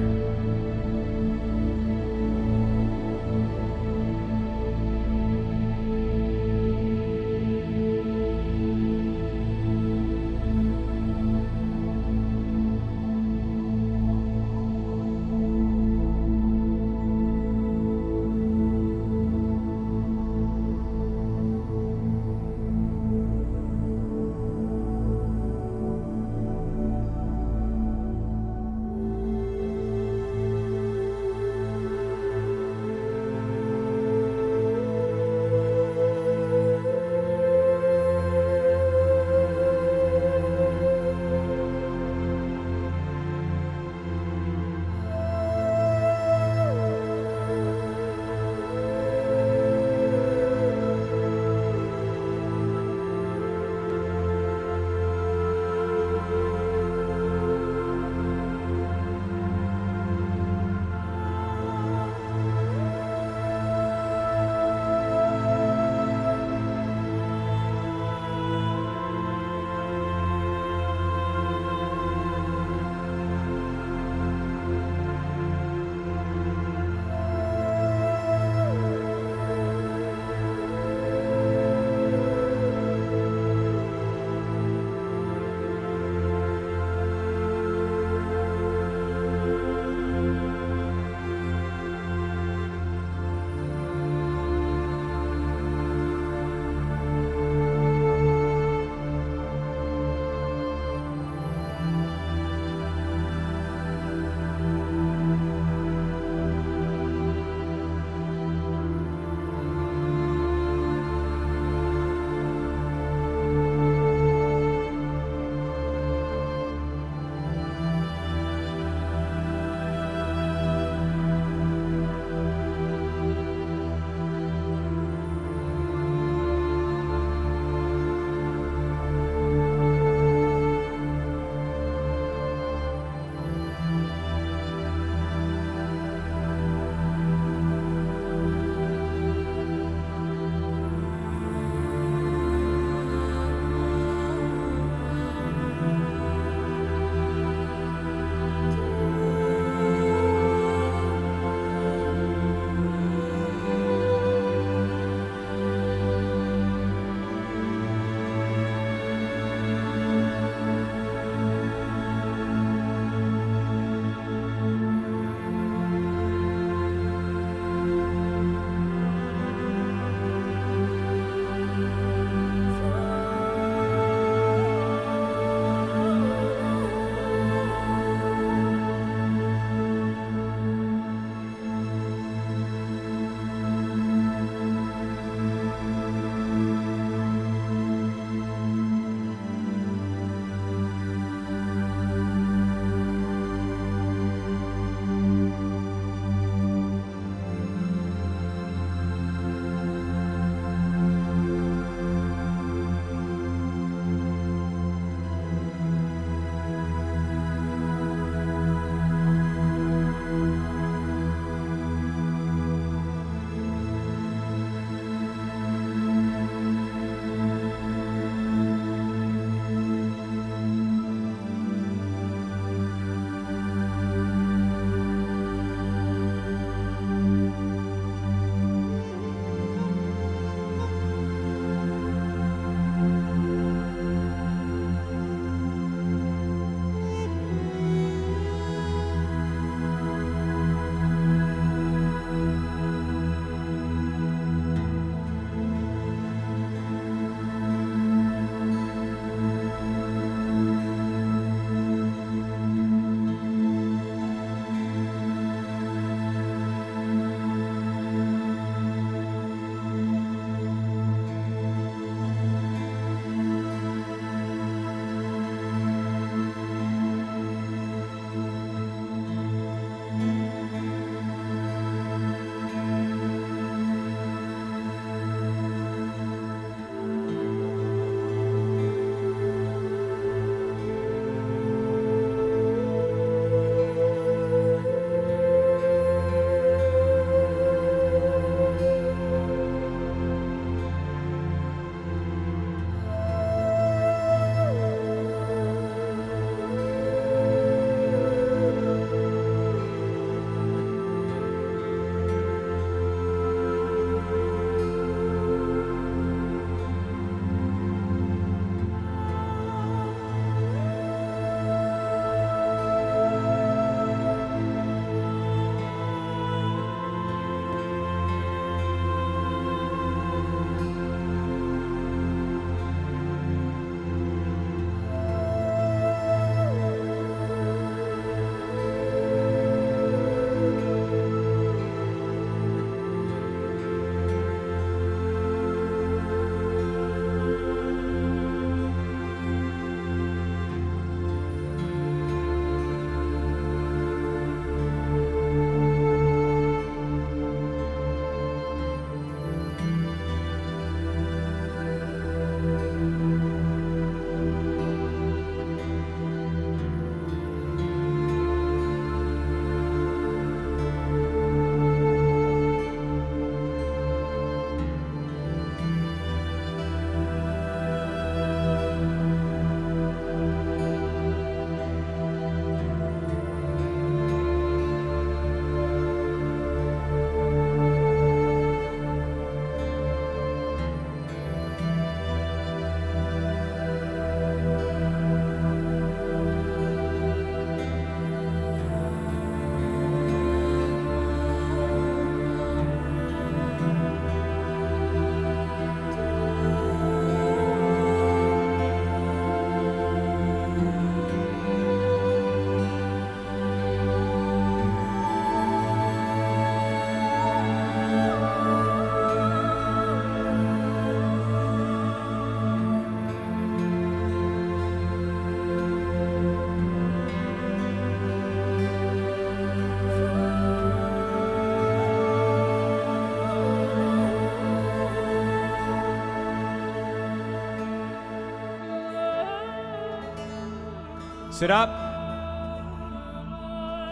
Sit up.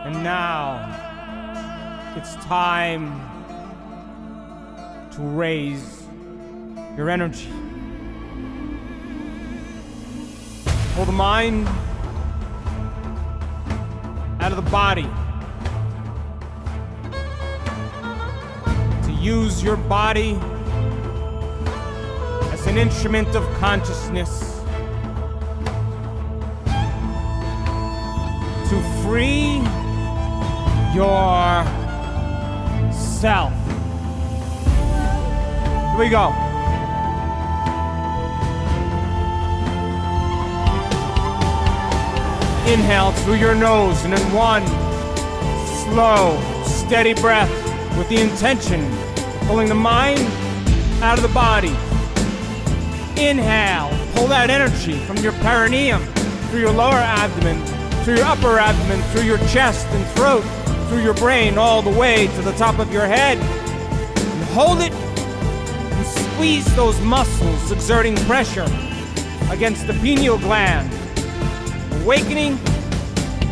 And now, it's time to raise your energy. Pull the mind out of the body. To use your body as an instrument of consciousness. To free yourself. Here we go. Inhale through your nose, and in one slow, steady breath with the intention of pulling the mind out of the body. Inhale, pull that energy from your perineum, through your lower abdomen, through your upper abdomen, through your chest and throat, through your brain, all the way to the top of your head. And hold it and squeeze those muscles, exerting pressure against the pineal gland. Awakening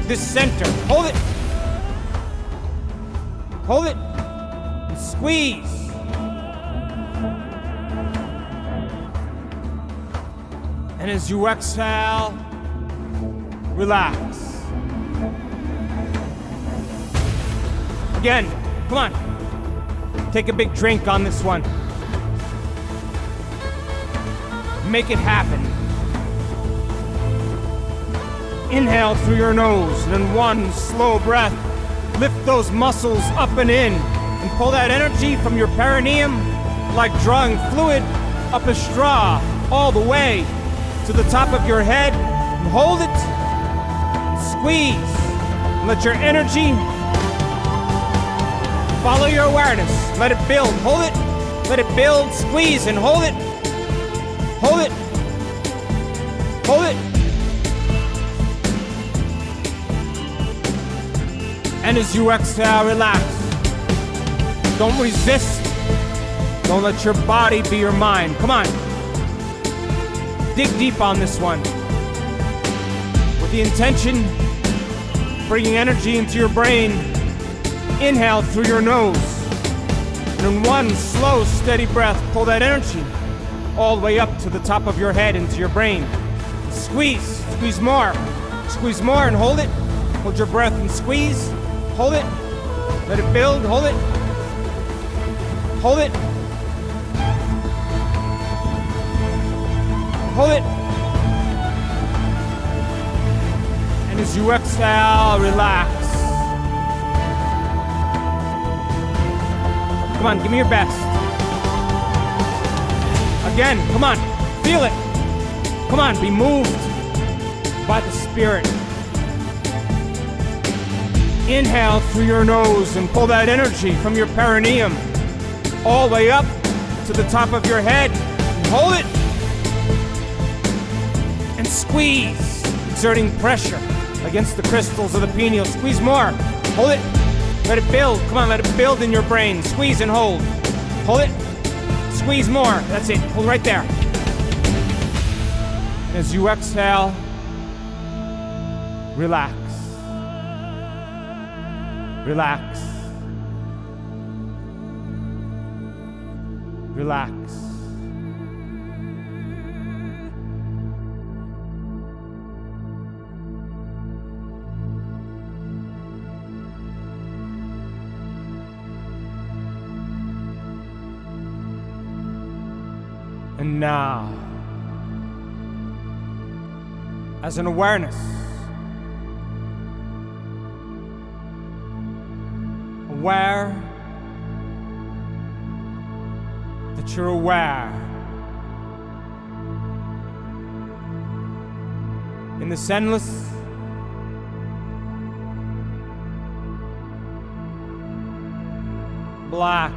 this center. Hold it. Hold it. And squeeze. And as you exhale, relax. Again, come on. Take a big drink on this one. Make it happen. Inhale through your nose, and in one slow breath, lift those muscles up and in, and pull that energy from your perineum like drawing fluid up a straw all the way to the top of your head. And hold it, and squeeze, and let your energy follow your awareness. Let it build. Hold it, let it build, squeeze, and hold it. Hold it. Hold it. And as you exhale, relax. Don't resist. Don't let your body be your mind. Come on. Dig deep on this one. With the intention of bringing energy into your brain, inhale through your nose. And in one slow, steady breath, pull that energy all the way up to the top of your head into your brain. Squeeze. Squeeze more. Squeeze more and hold it. Hold your breath and squeeze. Hold it. Let it build. Hold it. Hold it. Hold it. And as you exhale, relax. Come on, give me your best. Again, come on, feel it. Come on, be moved by the Spirit. Inhale through your nose and pull that energy from your perineum all the way up to the top of your head. And hold it. And squeeze, exerting pressure against the crystals of the pineal. Squeeze more. Hold it. Let it build. Come on, let it build in your brain. Squeeze and hold. Hold it. Squeeze more. That's it. Hold right there. As you exhale, relax. Relax. Relax. And now, as an awareness, aware that you're aware in this endless black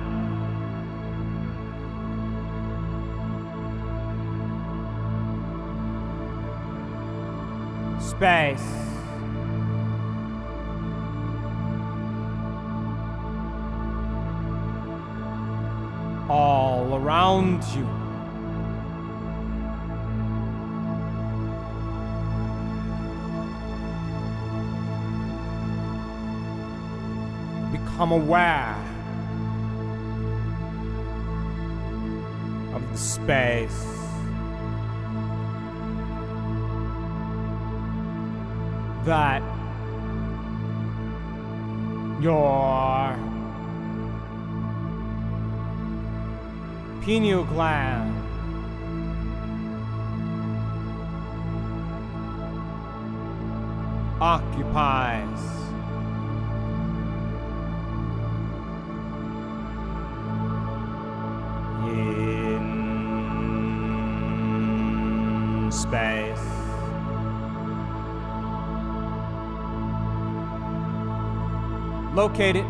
space. All around you. become aware of the space that your pineal gland occupies. In space. Locate it.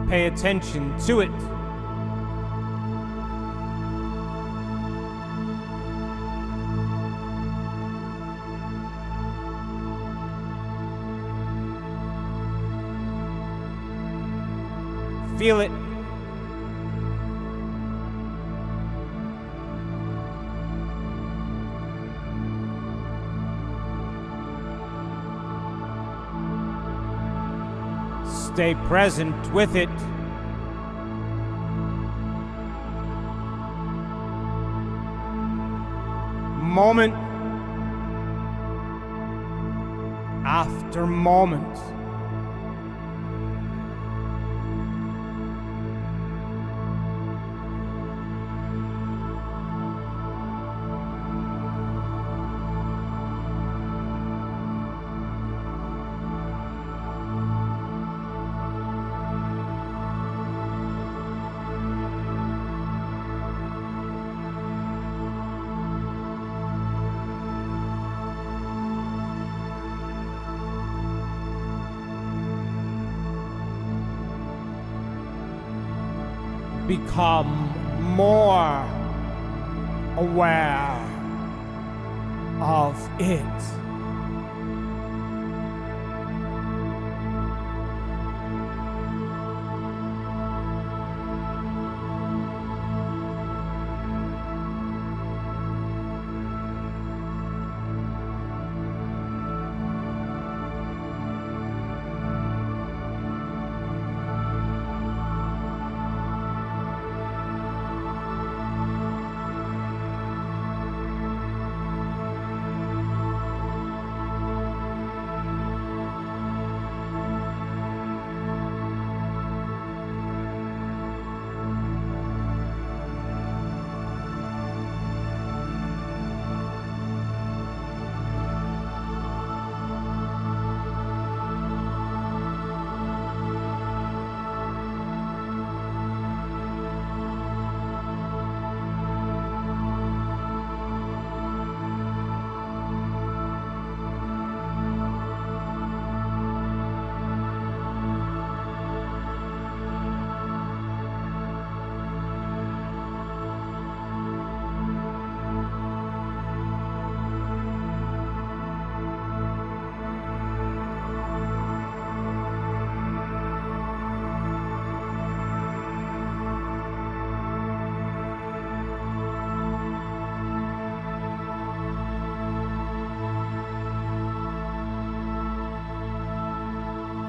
Pay attention to it. Feel it. Stay present with it. Moment after moment. Become more aware of it.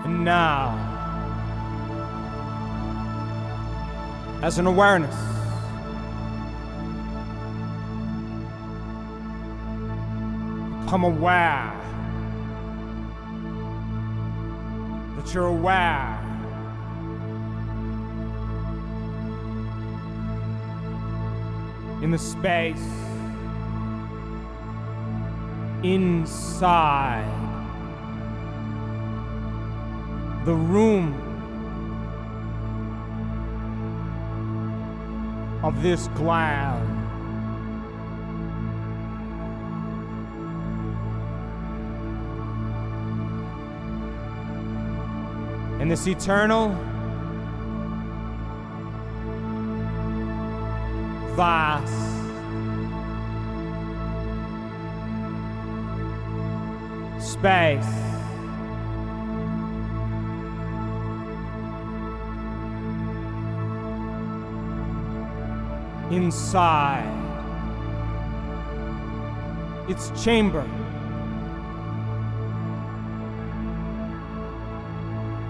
Now, as an awareness, become aware that you're aware in the space inside the room of this gland. And this eternal, vast, space inside its chamber.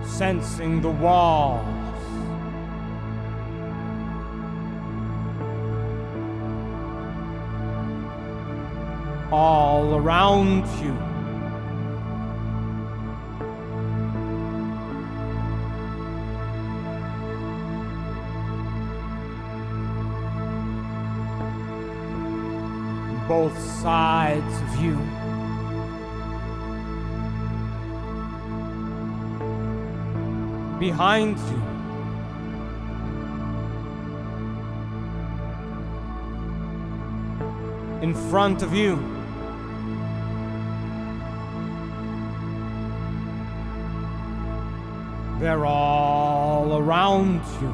Sensing the walls. All around you. Both sides of you. Behind you. In front of you. They're all around you.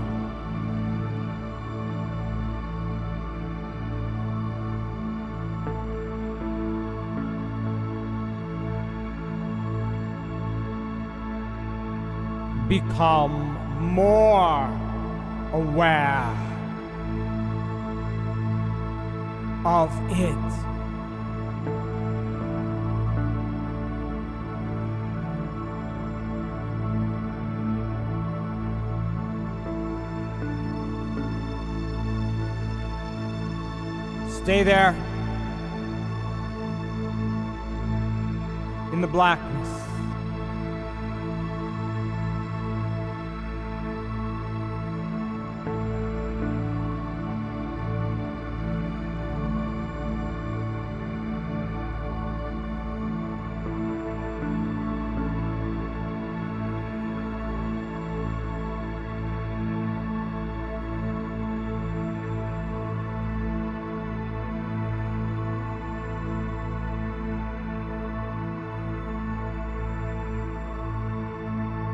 Become more aware of it. Stay there in the blackness.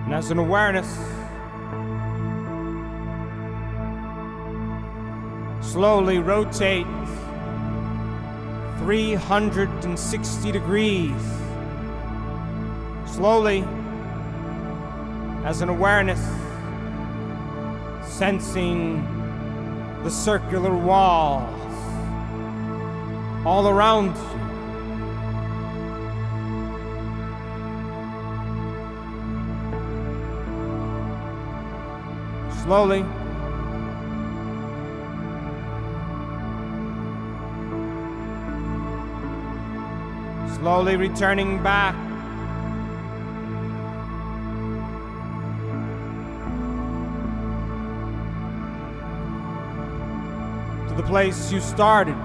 And as an awareness, slowly rotate 360 degrees. Slowly, as an awareness, sensing the circular walls all around you. Slowly, slowly returning back to the place you started.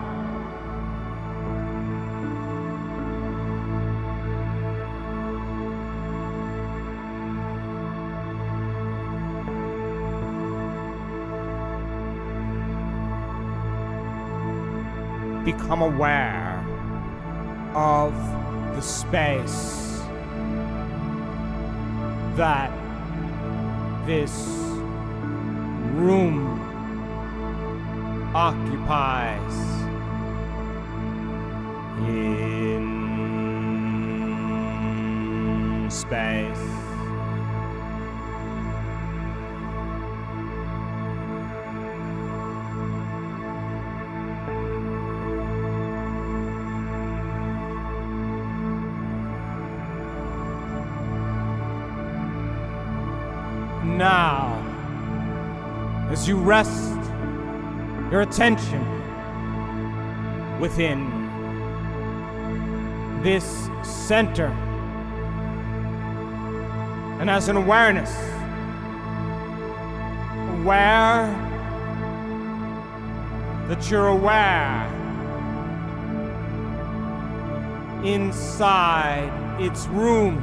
Become aware of the space that this room occupies in space. Now, as you rest your attention within this center, and as an awareness, aware that you're aware inside its room,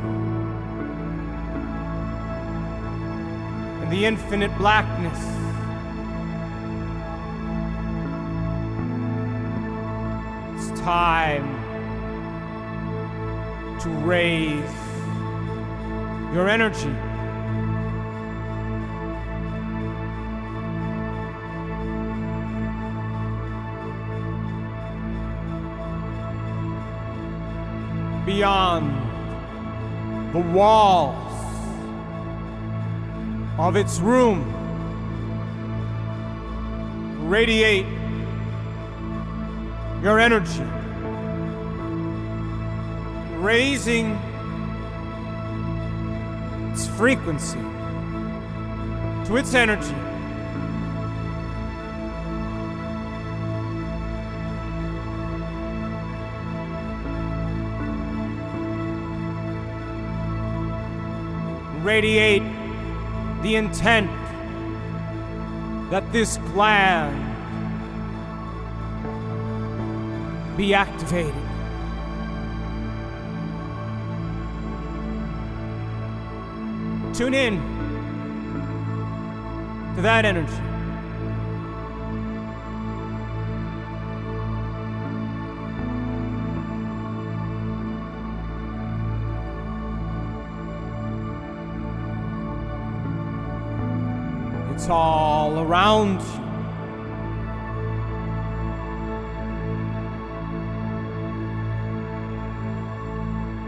the infinite blackness. It's time to raise your energy. Beyond the walls of its room, radiate your energy raising its frequency to its energy. Radiate the intent that this gland be activated. Tune in to that energy. It's all around you.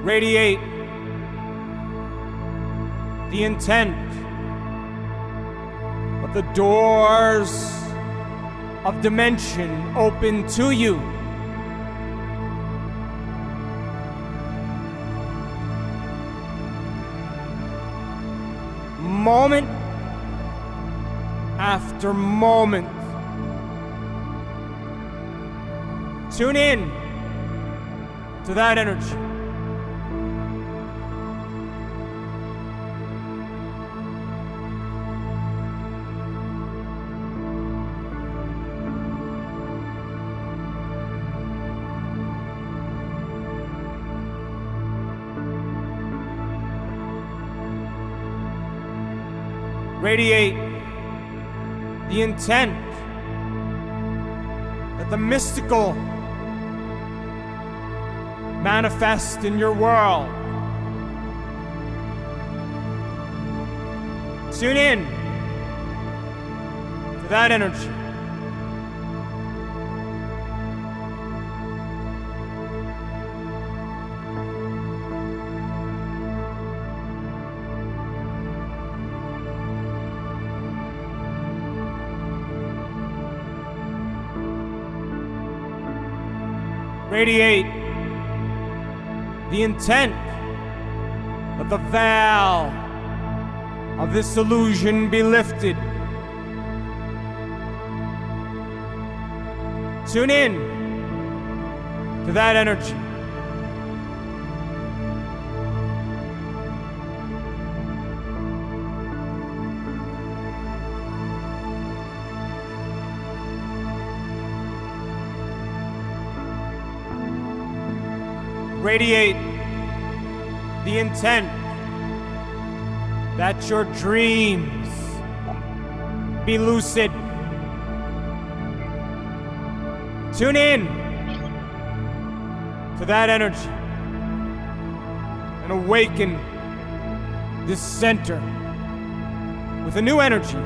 Radiate the intent of the doors of dimension open to you. Moment after moment. Tune in to that energy. Radiate the intent that the mystical manifest in your world. Tune in to that energy. Radiate the intent that the veil of this illusion be lifted. Tune in to that energy. Radiate the intent that your dreams be lucid. Tune in to that energy and awaken this center with a new energy.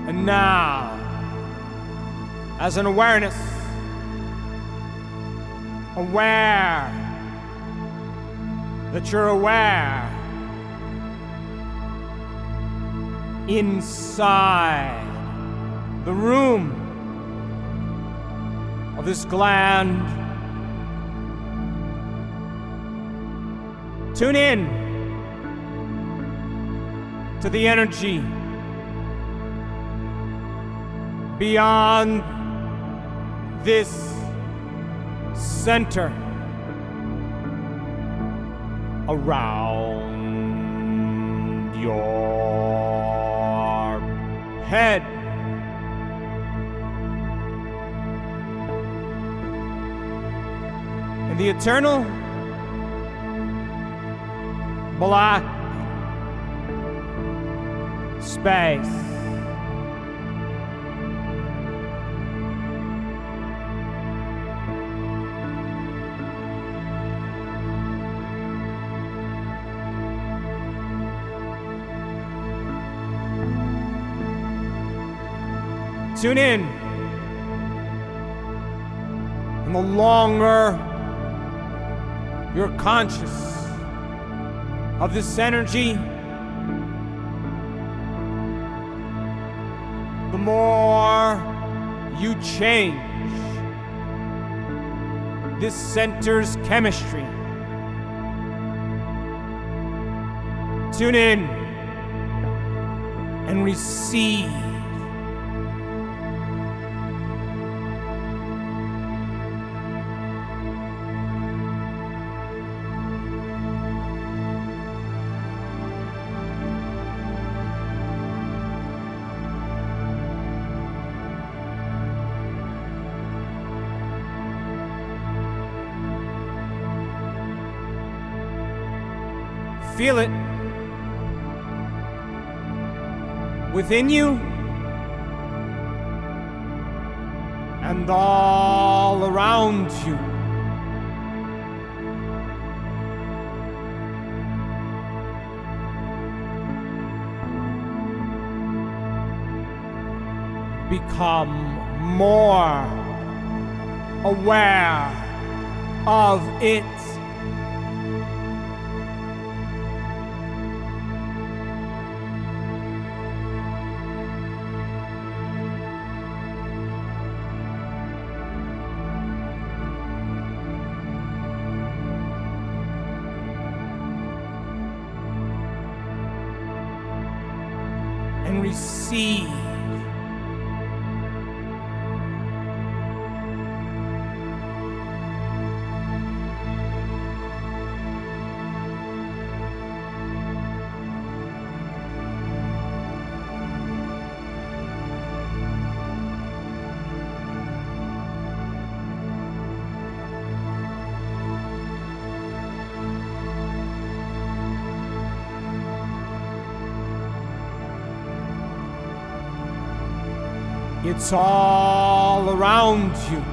And now, as an awareness, aware that you're aware, inside the room of this gland, tune in to the energy beyond this center, around your head. In the eternal black space, Tune in. And the longer you're conscious of this energy, the more you change this center's chemistry. Tune in and receive. Feel it within you and all around you. Become more aware of it. And receive. It's all around you.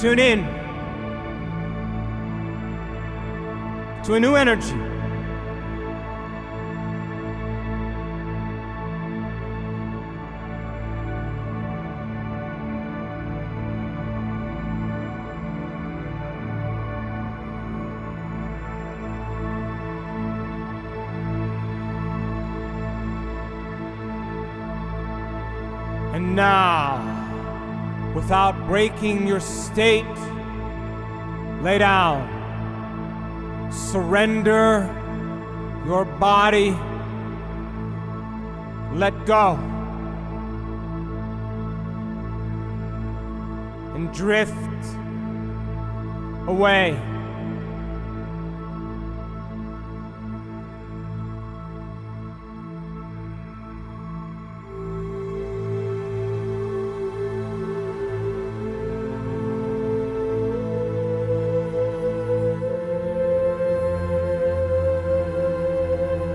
Tune in to a new energy. And now, without breaking your state, lay down. Surrender your body. Let go. And drift away.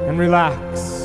And relax.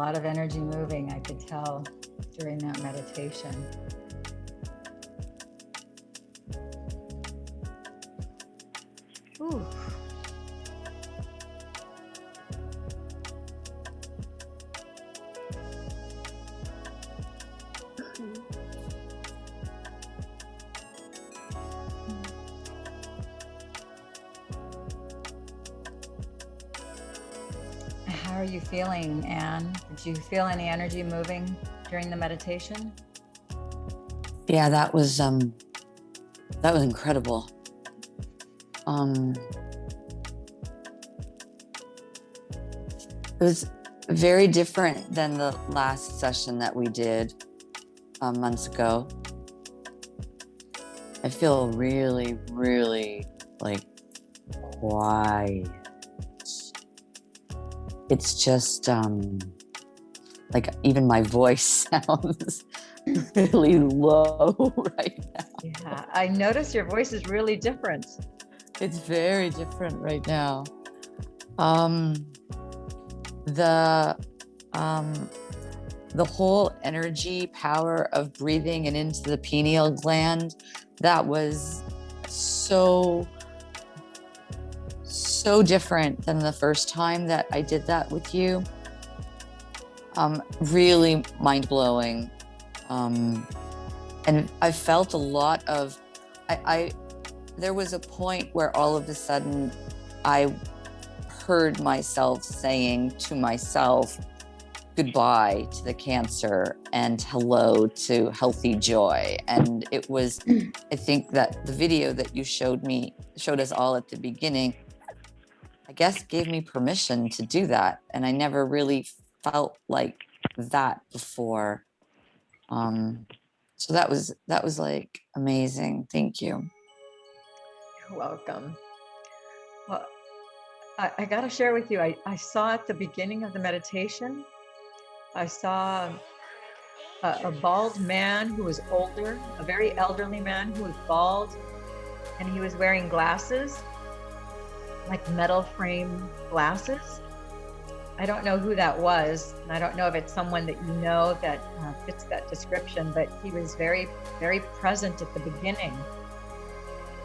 lot of energy moving, I could tell during that meditation. Ooh. How are you feeling, Anne? Did you feel any energy moving during the meditation? Yeah, that was incredible. It was very different than the last session that we did months ago. I feel really, really like quiet. It's just like even my voice sounds really low right now. Yeah, I notice your voice is really different. It's very different right now. The whole energy power of breathing and into the pineal gland, that was so different than the first time that I did that with you. Really mind-blowing. And I felt a lot of, there was a point where all of a sudden I heard myself saying to myself, goodbye to the cancer and hello to healthy joy. And it was, I think that the video that you showed us all at the beginning, I guess gave me permission to do that. And I never really felt like that before. So that was like amazing. Thank you. You're welcome. Well, I got to share with you, I saw at the beginning of the meditation, I saw a bald man who was older, a very elderly man who was bald, and he was wearing glasses, like metal frame glasses. I don't know who that was, and I don't know if it's someone that you know that fits that description, but he was very, very present at the beginning.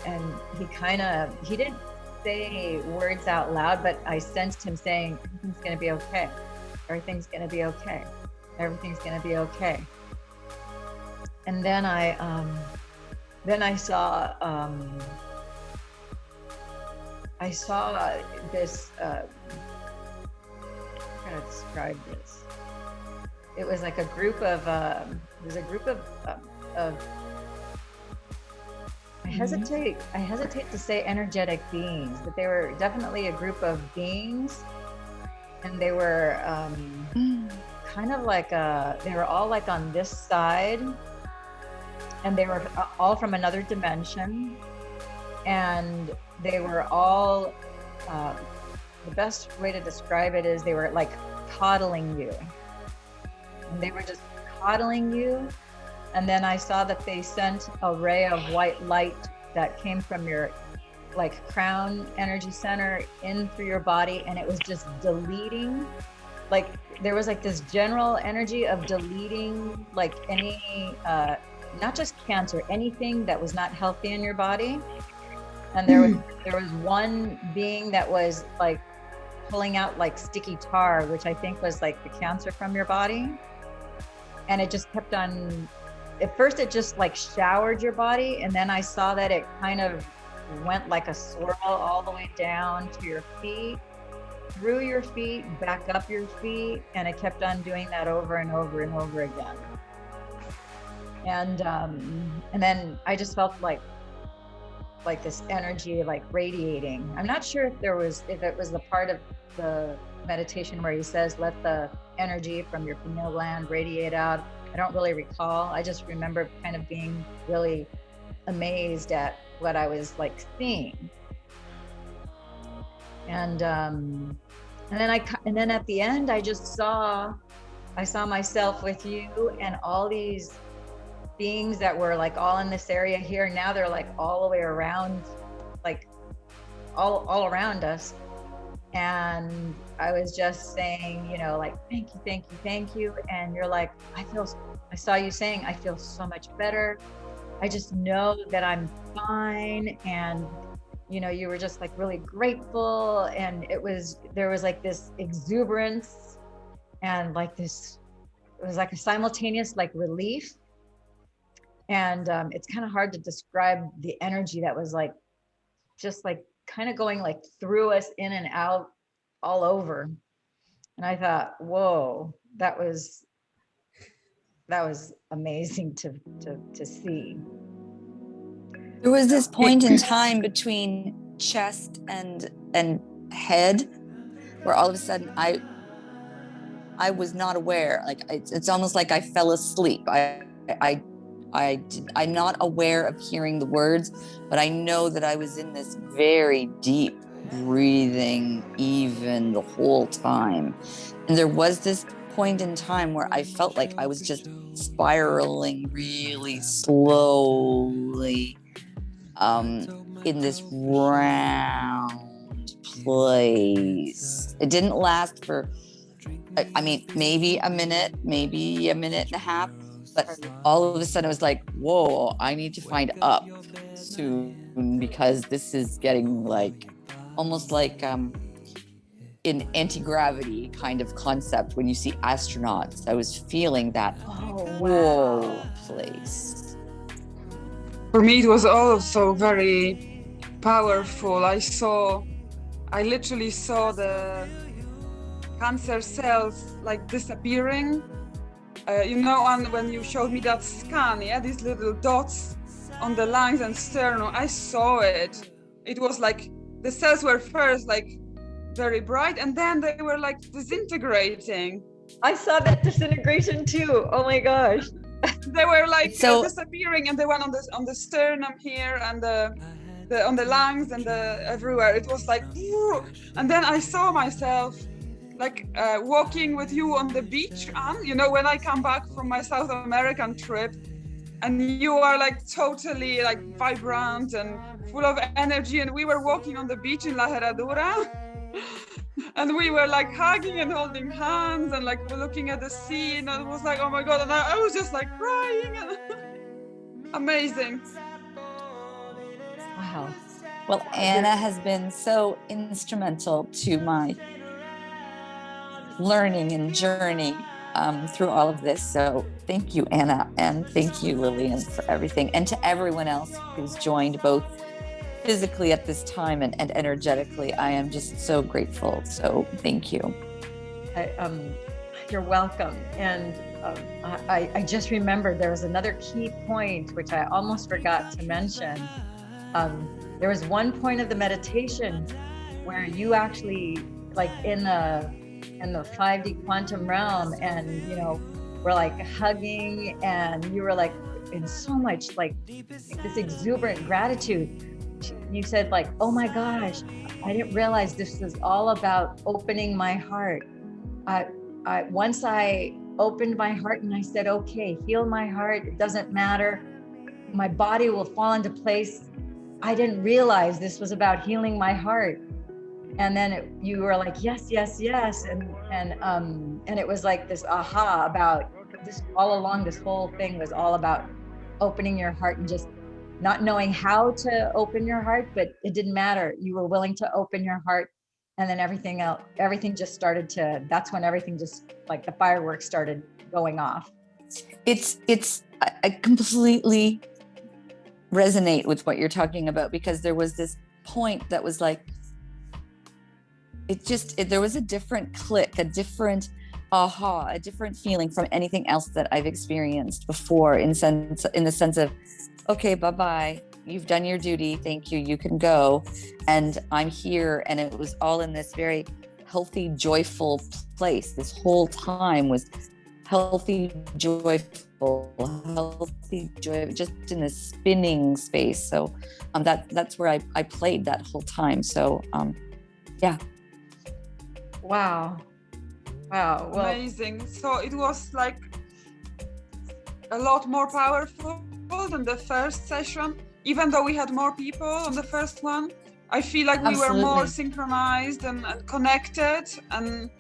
And he didn't say words out loud, but I sensed him saying, everything's gonna be okay. Everything's gonna be okay. Everything's gonna be okay. And then I saw this, how can I describe this? It was like a group of, I hesitate to say energetic beings, but they were definitely a group of beings, and they were kind of like they were all like on this side, and they were all from another dimension, and they were all, the best way to describe it is they were like coddling you, and they were just coddling you. And then I saw that they sent a ray of white light that came from your like crown energy center in through your body, and it was just deleting, like there was like this general energy of deleting like any not just cancer, anything that was not healthy in your body. And there was one being that was like pulling out like sticky tar, which I think was like the cancer from your body, and it just kept on. At first it just like showered your body, and then I saw that it kind of went like a swirl all the way down to your feet, through your feet, back up your feet, and it kept on doing that over and over and over again. And then I just felt like this energy like radiating. I'm not sure if it was the part of the meditation where he says, let the energy from your pineal gland radiate out. I don't really recall. I just remember kind of being really amazed at what I was like seeing. And then at the end, I saw myself with you and all these beings that were like all in this area here. Now they're like all the way around, like all around us. And I was just saying, you know, like, thank you, thank you, thank you. And you're like, I saw you saying, I feel so much better. I just know that I'm fine. And, you know, you were just like really grateful. And there was like this exuberance and like this, it was like a simultaneous like relief. And it's kind of hard to describe the energy that was like, just like kind of going like through us in and out all over. And I thought, whoa, that was amazing to see. There was this point in time between chest and head where all of a sudden I was not aware. Like it's almost like I fell asleep. I'm not aware of hearing the words, but I know that I was in this very deep breathing even the whole time. And there was this point in time where I felt like I was just spiraling really slowly in this round place. It didn't last for, I mean, maybe a minute and a half. But all of a sudden I was like, whoa, I need to find up soon because this is getting like, almost like in anti-gravity kind of concept when you see astronauts. I was feeling that whoa place. For me, it was also very powerful. I literally saw the cancer cells like disappearing. You know, when you showed me that scan, yeah, these little dots on the lungs and sternum, I saw it. It was like the cells were first like very bright, and then they were like disintegrating. I saw that disintegration too. Oh my gosh. They were like disappearing, and they went on the sternum here and on the lungs and everywhere. It was like, and then I saw myself like walking with you on the beach, Ann, you know, when I come back from my South American trip, and you are like totally like vibrant and full of energy, and we were walking on the beach in La Herradura, and we were like hugging and holding hands and like looking at the sea, and it was like, oh my God, and I was just like crying. Amazing. Wow. Well, Anna has been so instrumental to my learning and journey through all of this. So thank you, Anna, and thank you, Lillian, for everything. And to everyone else who's joined both physically at this time and energetically. I am just so grateful. So thank you. You're welcome. And I just remembered there was another key point, which I almost forgot to mention. There was one point of the meditation where you actually, like in the 5D quantum realm, and you know, we're like hugging, and you were like in so much like this exuberant gratitude. You said like, oh my gosh, I didn't realize this was all about opening my heart. Once I opened my heart and I said, okay, heal my heart, it doesn't matter, my body will fall into place. I didn't realize this was about healing my heart. And then you were like, yes, yes, yes. And it was like this aha about this all along. This whole thing was all about opening your heart and just not knowing how to open your heart, but it didn't matter. You were willing to open your heart, and then everything else, everything just started to, that's when everything just like the fireworks started going off. I completely resonate with what you're talking about, because there was this point that was like, there was a different click, a different aha, a different feeling from anything else that I've experienced before, in the sense of, okay, bye-bye, you've done your duty, thank you, you can go, and I'm here. And it was all in this very healthy, joyful place. This whole time was healthy, joyful, just in this spinning space. So that's where I played that whole time. So yeah. Wow. Well, amazing. So it was like a lot more powerful than the first session, even though we had more people on the first one. I feel like we were more Absolutely. synchronized and connected. And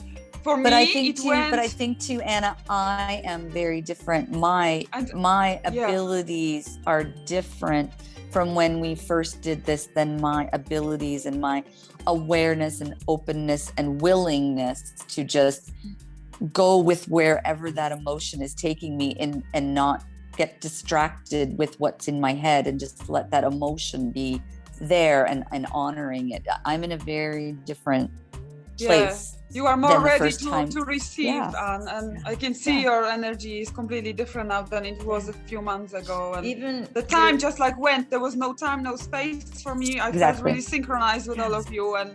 for But me, I think it too, went. but I think too, Anna, I am very different. My Yeah. abilities are different from when we first did this than my abilities and my awareness and openness and willingness to just go with wherever that emotion is taking me and not get distracted with what's in my head and just let that emotion be there and honoring it. I'm in a very different place. You are more than the ready first time. to receive, Yeah. and I can see your energy is completely different now than it was a few months ago. And Even the time just like went. There was no time, no space for me. I felt Exactly. really synchronized with all of you, and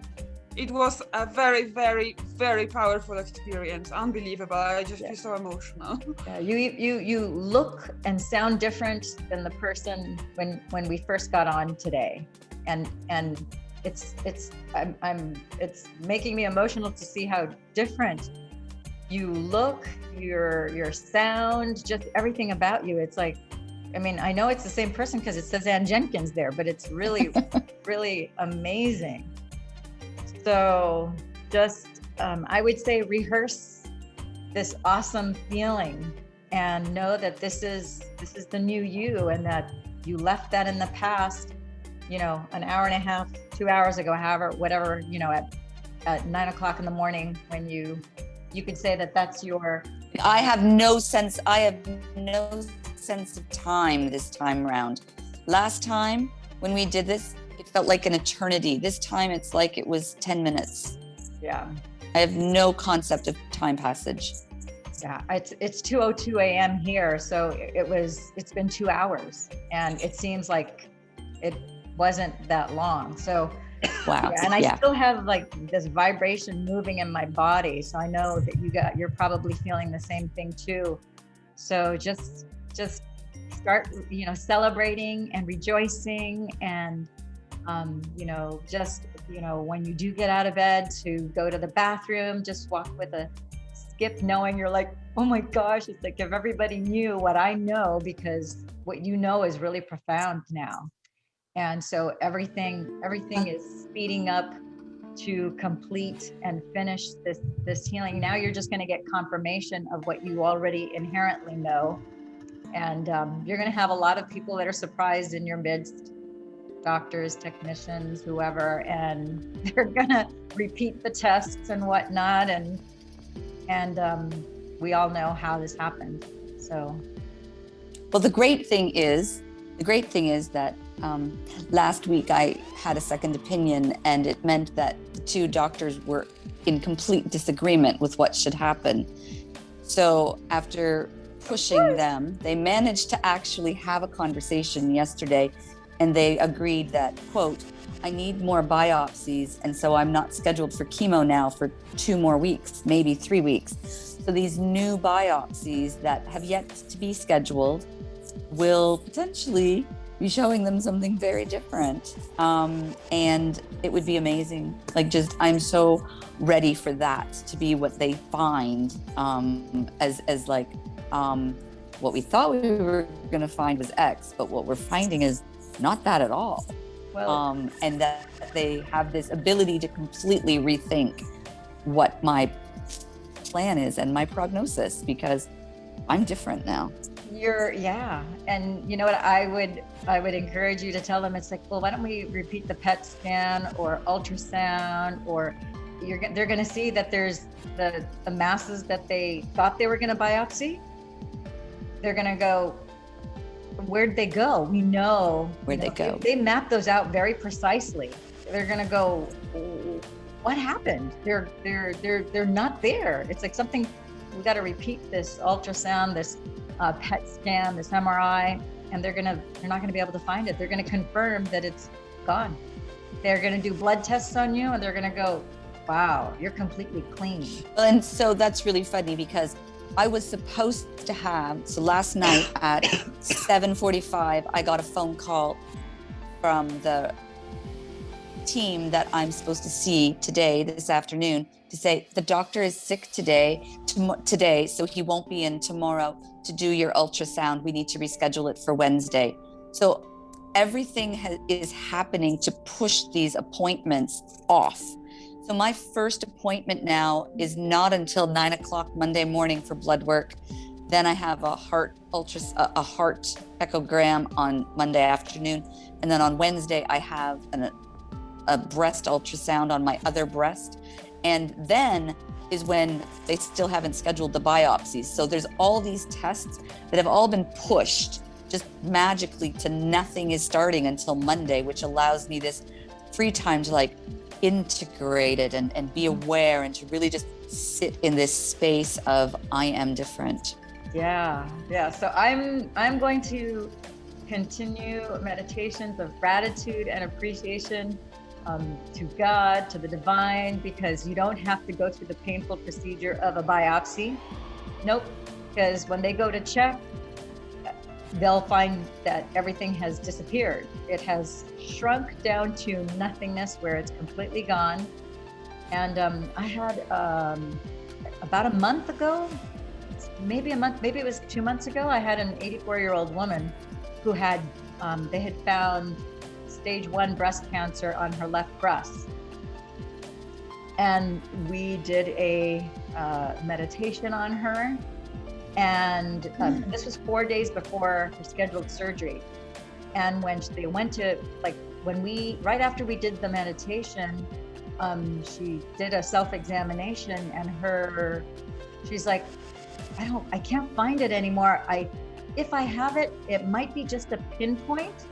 it was a very, very, very powerful experience. Unbelievable. I just feel so emotional. Yeah, you look and sound different than the person when we first got on today, and it's making me emotional to see how different you look, your sound, just everything about you. It's like, I mean, I know it's the same person because it says Ann Jenkins there, but it's really really amazing. So just I would say rehearse this awesome feeling and know that this is the new you, and that you left that in the past, you know, an hour and a half, 2 hours ago, however, whatever, you know, at 9 o'clock in the morning, when you could say that that's your. I have no sense of time this time around. Last time when we did this, it felt like an eternity. This time it's like it was 10 minutes. Yeah. I have no concept of time passage. Yeah, it's 2:02 a.m. here, so it's been 2 hours, and it seems like it wasn't that long. So wow. Yeah, and I still have like this vibration moving in my body, so I know that you're probably feeling the same thing too. So just start, you know, celebrating and rejoicing, and you know, just, you know, when you do get out of bed to go to the bathroom, just walk with a skip, knowing you're like, oh my gosh, it's like if everybody knew what I know, because what you know is really profound now. And so everything is speeding up to complete and finish this healing. Now you're just going to get confirmation of what you already inherently know. And you're going to have a lot of people that are surprised in your midst, doctors, technicians, whoever, and they're going to repeat the tests and whatnot. And we all know how this happened. So, well, the great thing is that last week I had a second opinion, and it meant that the two doctors were in complete disagreement with what should happen. So after pushing them, they managed to actually have a conversation yesterday, and they agreed that, quote, I need more biopsies, and so I'm not scheduled for chemo now for 2 more weeks, maybe 3 weeks. So these new biopsies that have yet to be scheduled will potentially be showing them something very different. And it would be amazing. Like, just, I'm so ready for that to be what they find, as like, what we thought we were going to find was X, but what we're finding is not that at all. well, And that they have this ability to completely rethink what my plan is and my prognosis, because I'm different now. And you know what, I would encourage you to tell them, it's like, well, why don't we repeat the PET scan or ultrasound, or they're going to see that there's the masses that they thought they were going to biopsy. They're going to go, where'd they go? We know Where'd they go? They map those out very precisely. They're going to go, what happened? They're not there. It's like something, we got to repeat this ultrasound, this PET scan, this MRI, and they're not going to be able to find it. They're going to confirm that it's gone. They're going to do blood tests on you, and they're going to go, wow, you're completely clean. And so that's really funny, because I was supposed to have, so last night at 7:45, I got a phone call from the team that I'm supposed to see today, this afternoon, to say the doctor is sick today, so he won't be in tomorrow to do your ultrasound. We need to reschedule it for Wednesday. So everything is happening to push these appointments off. So my first appointment now is not until 9 o'clock Monday morning for blood work. Then I have a heart echogram on Monday afternoon. And then on Wednesday, I have a breast ultrasound on my other breast. And then is when they still haven't scheduled the biopsies. So there's all these tests that have all been pushed just magically to nothing is starting until Monday, which allows me this free time to like integrate it and be aware and to really just sit in this space of I am different. Yeah. So I'm going to continue meditations of gratitude and appreciation to God, to the divine, because you don't have to go through the painful procedure of a biopsy. Nope. Because when they go to check, they'll find that everything has disappeared. It has shrunk down to nothingness where it's completely gone. And I had about a month ago, maybe it was 2 months ago, I had an 84-year-old woman who had, they had found stage 1 breast cancer on her left breast. And we did a meditation on her. And this was 4 days before her scheduled surgery. And when they went to, right after we did the meditation, she did a self-examination and she's like, I can't find it anymore. If I have it, it might be just a pinpoint,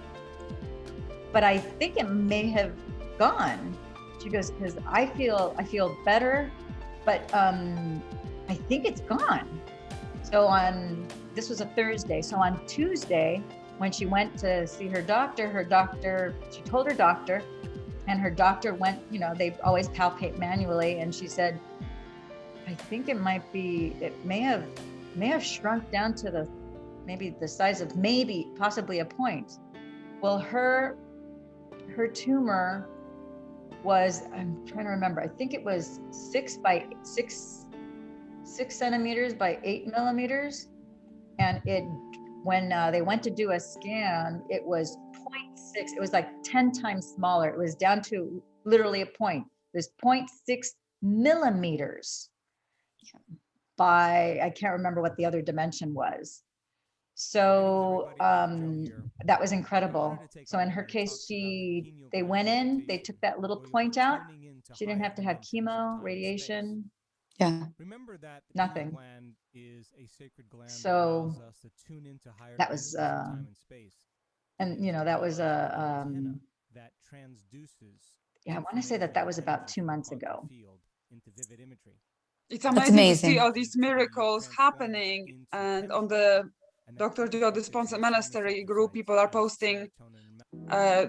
but I think it may have gone. She goes, because I feel better, but I think it's gone. So this was a Thursday. So on Tuesday, when she went to see her doctor, she told her doctor, and her doctor went, they always palpate manually. And she said, I think it may have shrunk down to maybe the size of possibly a point. Well, her tumor was, I'm trying to remember, I think it was 6 centimeters by 8 millimeters. And when they went to do a scan, it was 0.6. It was like 10 times smaller. It was down to literally a point. It was 0.6 millimeters by, I can't remember what the other dimension was. So that was incredible. So in her case, they went in, they took that little point out. She didn't have to have chemo, radiation. Yeah. Remember that nothing. Gland is a sacred gland So that allows us to tune into higher that was time and space. And that was that transduces. Yeah, I want to say that was about 2 months ago. Into vivid imagery. It's amazing to see all these miracles happening. And on the Dr. Joe Dispenza Monastery group, people are posting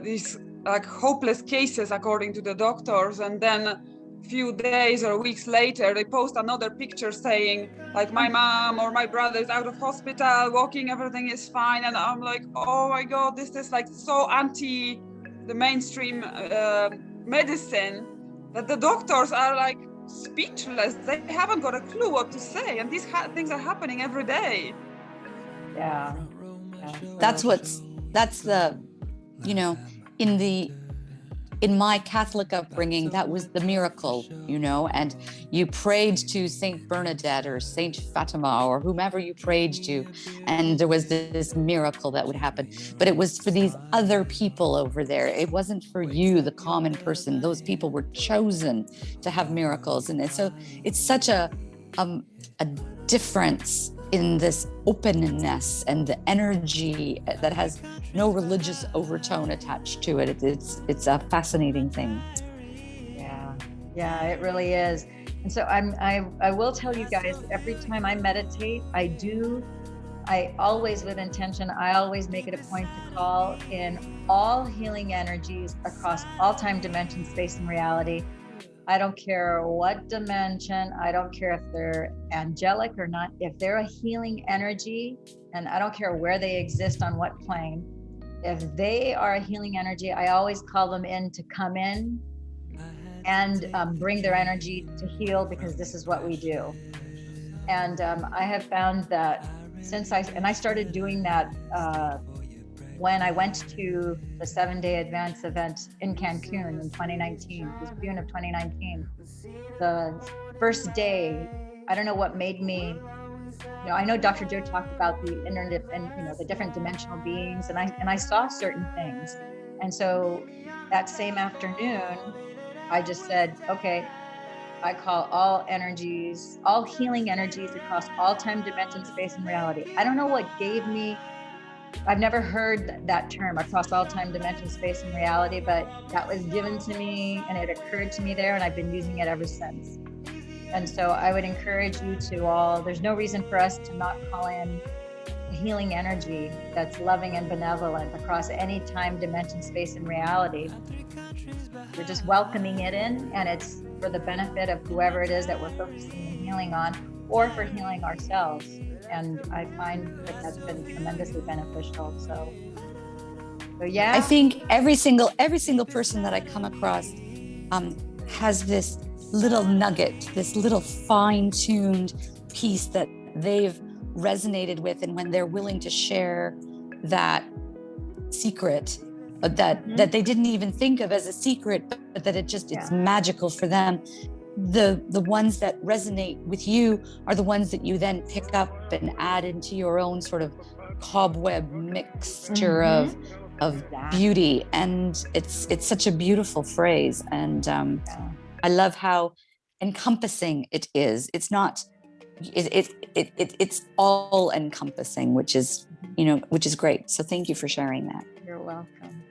these like hopeless cases according to the doctors, and then few days or weeks later they post another picture saying like my mom or my brother is out of hospital, walking, everything is fine. And I'm like, oh my god, this is like so anti the mainstream medicine that the doctors are like speechless. They haven't got a clue what to say, and these things are happening every day. Yeah. That's the in my Catholic upbringing, that was the miracle, and you prayed to Saint Bernadette or Saint Fatima or whomever you prayed to, and there was this miracle that would happen. But it was for these other people over there. It wasn't for you, the common person. Those people were chosen to have miracles. And so it's such a difference in this openness and the energy that has no religious overtone attached to it. It's a fascinating thing. Yeah, it really is. And so I will tell you guys, every time I meditate, I always with intention, I always make it a point to call in all healing energies across all time, dimension, space, and reality. I don't care what dimension, I don't care if they're angelic or not, if they're a healing energy, and I don't care where they exist on what plane, if they are a healing energy, I always call them in to come in and bring their energy to heal, because this is what we do. And I have found that since I started doing that when I went to the 7-day advance event in Cancun in 2019, it was June of 2019. The first day, I don't know what made me, I know Dr. Joe talked about the internet and, the different dimensional beings, and I saw certain things. And so that same afternoon, I just said, okay, I call all energies, all healing energies across all time, dimension, space, and reality. I don't know what gave me, I've never heard that term, across all time, dimension, space, and reality, but that was given to me and it occurred to me there, and I've been using it ever since. And so I would encourage you to all, there's no reason for us to not call in a healing energy that's loving and benevolent across any time, dimension, space, and reality. We're just welcoming it in, and it's for the benefit of whoever it is that we're focusing the healing on, or for healing ourselves. And I find that that's been tremendously beneficial. So yeah. I think every single person that I come across has this little nugget, this little fine-tuned piece that they've resonated with, and when they're willing to share that secret that they didn't even think of as a secret, but that it's magical for them. The ones that resonate with you are the ones that you then pick up and add into your own sort of cobweb mixture of beauty, and it's such a beautiful phrase. And I love how encompassing it is. It's not, it's all encompassing, which is great. So thank you for sharing that. You're welcome.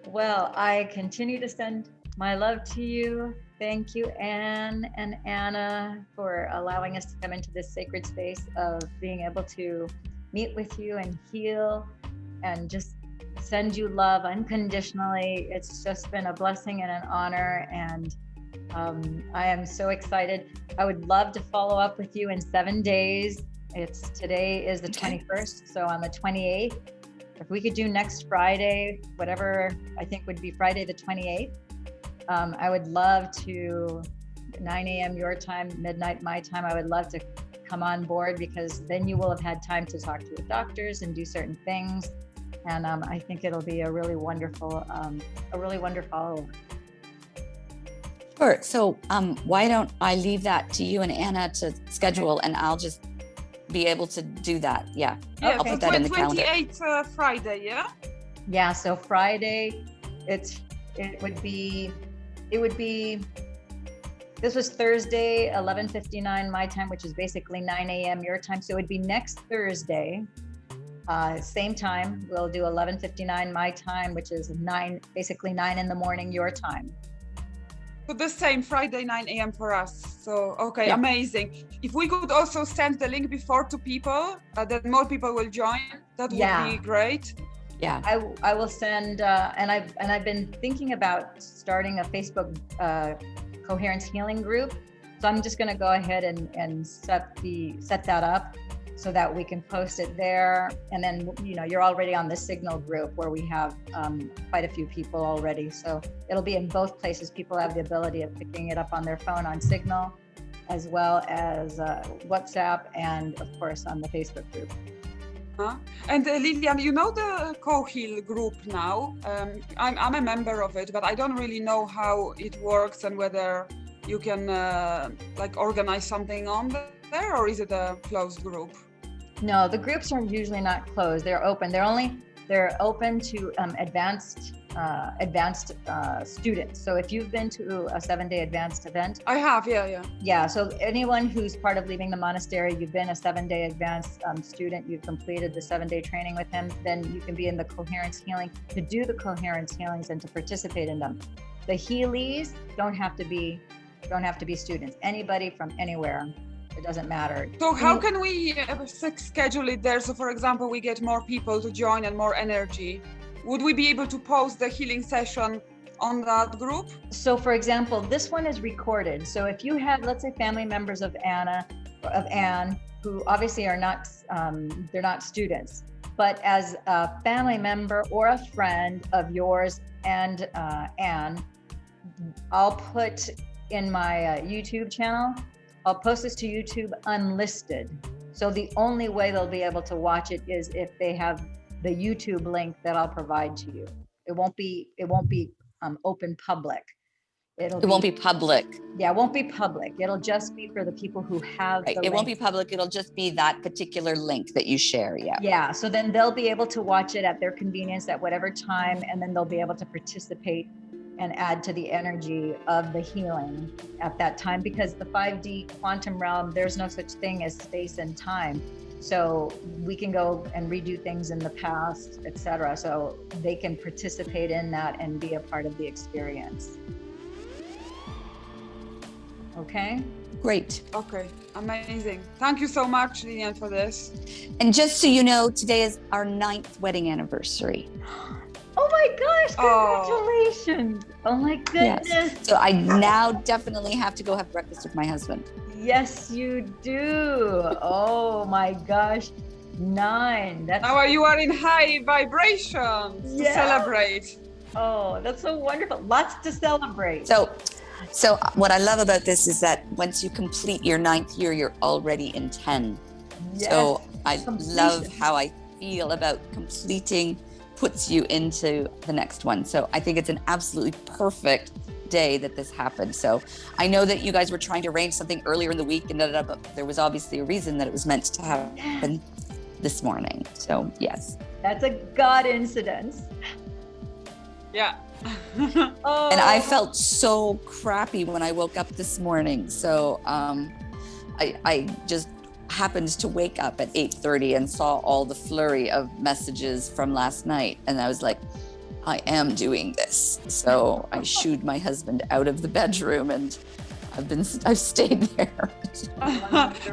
Well, I continue to send my love to you. Thank you, Ann and Anna, for allowing us to come into this sacred space of being able to meet with you and heal and just send you love unconditionally. It's just been a blessing and an honor, and I am so excited. I would love to follow up with you in 7 days. Today is the 21st, so on the 28th, if we could do next Friday, whatever I think would be Friday the 28th, I would love to, 9 a.m. your time, midnight my time, I would love to come on board, because then you will have had time to talk to the doctors and do certain things. And I think it'll be a really wonderful. Sure. So why don't I leave that to you and Anna to schedule, and I'll just be able to do that. Yeah. I'll put that in the calendar. 28th Friday, yeah? Yeah, so Friday, it would be, this was Thursday, 11:59 my time, which is basically 9 a.m. your time. So it would be next Thursday, same time. We'll do 11:59 my time, which is basically 9 in the morning your time. So the same, Friday, 9 a.m. for us. So, okay, yeah. Amazing. If we could also send the link before to people, that more people will join, that would be great. Yeah, I will send, and I've been thinking about starting a Facebook Coherence healing group. So I'm just going to go ahead and set that up so that we can post it there. And then, you're already on the Signal group where we have quite a few people already. So it'll be in both places. People have the ability of picking it up on their phone on Signal, as well as WhatsApp, and of course on the Facebook group. And Lilian, the CoHeal group now, I'm a member of it, but I don't really know how it works and whether you can organize something on there, or is it a closed group? No, the groups are usually not closed. They're open. They're open to advanced students. So if you've been to a 7-day advanced event. I have, yeah. Yeah, so anyone who's part of Leaving the Monastery, you've been a 7-day advanced student, you've completed the 7-day training with him, then you can be in the Coherence healing, to do the Coherence healings and to participate in them. The Healies don't have to be students. Anybody from anywhere. It doesn't matter. So how can we schedule it there? So for example, we get more people to join and more energy. Would we be able to post the healing session on that group? So for example, this one is recorded. So if you have, let's say, family members of Ann, who obviously are not, they're not students, but as a family member or a friend of yours and Ann, I'll put in my YouTube channel, I'll post this to YouTube unlisted. So the only way they'll be able to watch it is if they have the YouTube link that I'll provide to you. It won't be open public. It won't be public. Yeah, it won't be public. It'll just be for the people who have Right. the It link. won't be public. It'll just be that particular link that you share. Yeah. Yeah. So then they'll be able to watch it at their convenience at whatever time, and then they'll be able to participate and add to the energy of the healing at that time, because the 5D quantum realm, there's no such thing as space and time. So we can go and redo things in the past, etc. So they can participate in that and be a part of the experience. Okay. Great. Okay, amazing. Thank you so much, Lillian, for this. And just so you know, today is our 9th wedding anniversary. Oh my gosh, congratulations. Oh my goodness. Yes. So I now definitely have to go have breakfast with my husband. Yes, you do. Oh my gosh. 9. That's Now you are in high vibrations to celebrate. Oh, that's so wonderful. Lots to celebrate. So what I love about this is that once you complete your 9th year, you're already in 10. Yes, so I completion. love how I feel about completing puts you into the next one. So I think it's an absolutely perfect day that this happened. So I know that you guys were trying to arrange something earlier in the week, and but there was obviously a reason that it was meant to happen this morning. So yes. That's a God incidence. Yeah. Oh. And I felt so crappy when I woke up this morning. So I just happened to wake up at 8:30 and saw all the flurry of messages from last night. And I was like, I am doing this. So I shooed my husband out of the bedroom, and I've stayed there.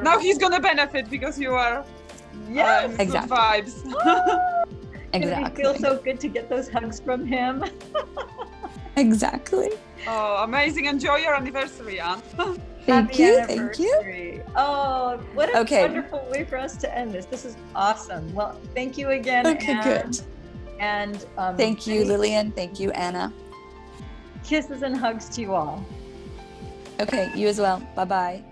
Now he's gonna benefit because you are Exactly. good vibes. Exactly. It feels so good to get those hugs from him. Exactly. Oh, amazing. Enjoy your anniversary, Ann. Thank you. Oh, what a Okay. wonderful way for us to end this. This is awesome. Well, thank you again. Okay, Ann. good. And Thank you, Lillian. Thank you, Anna. kisses and hugs to you all. Okay, you as well. Bye-bye.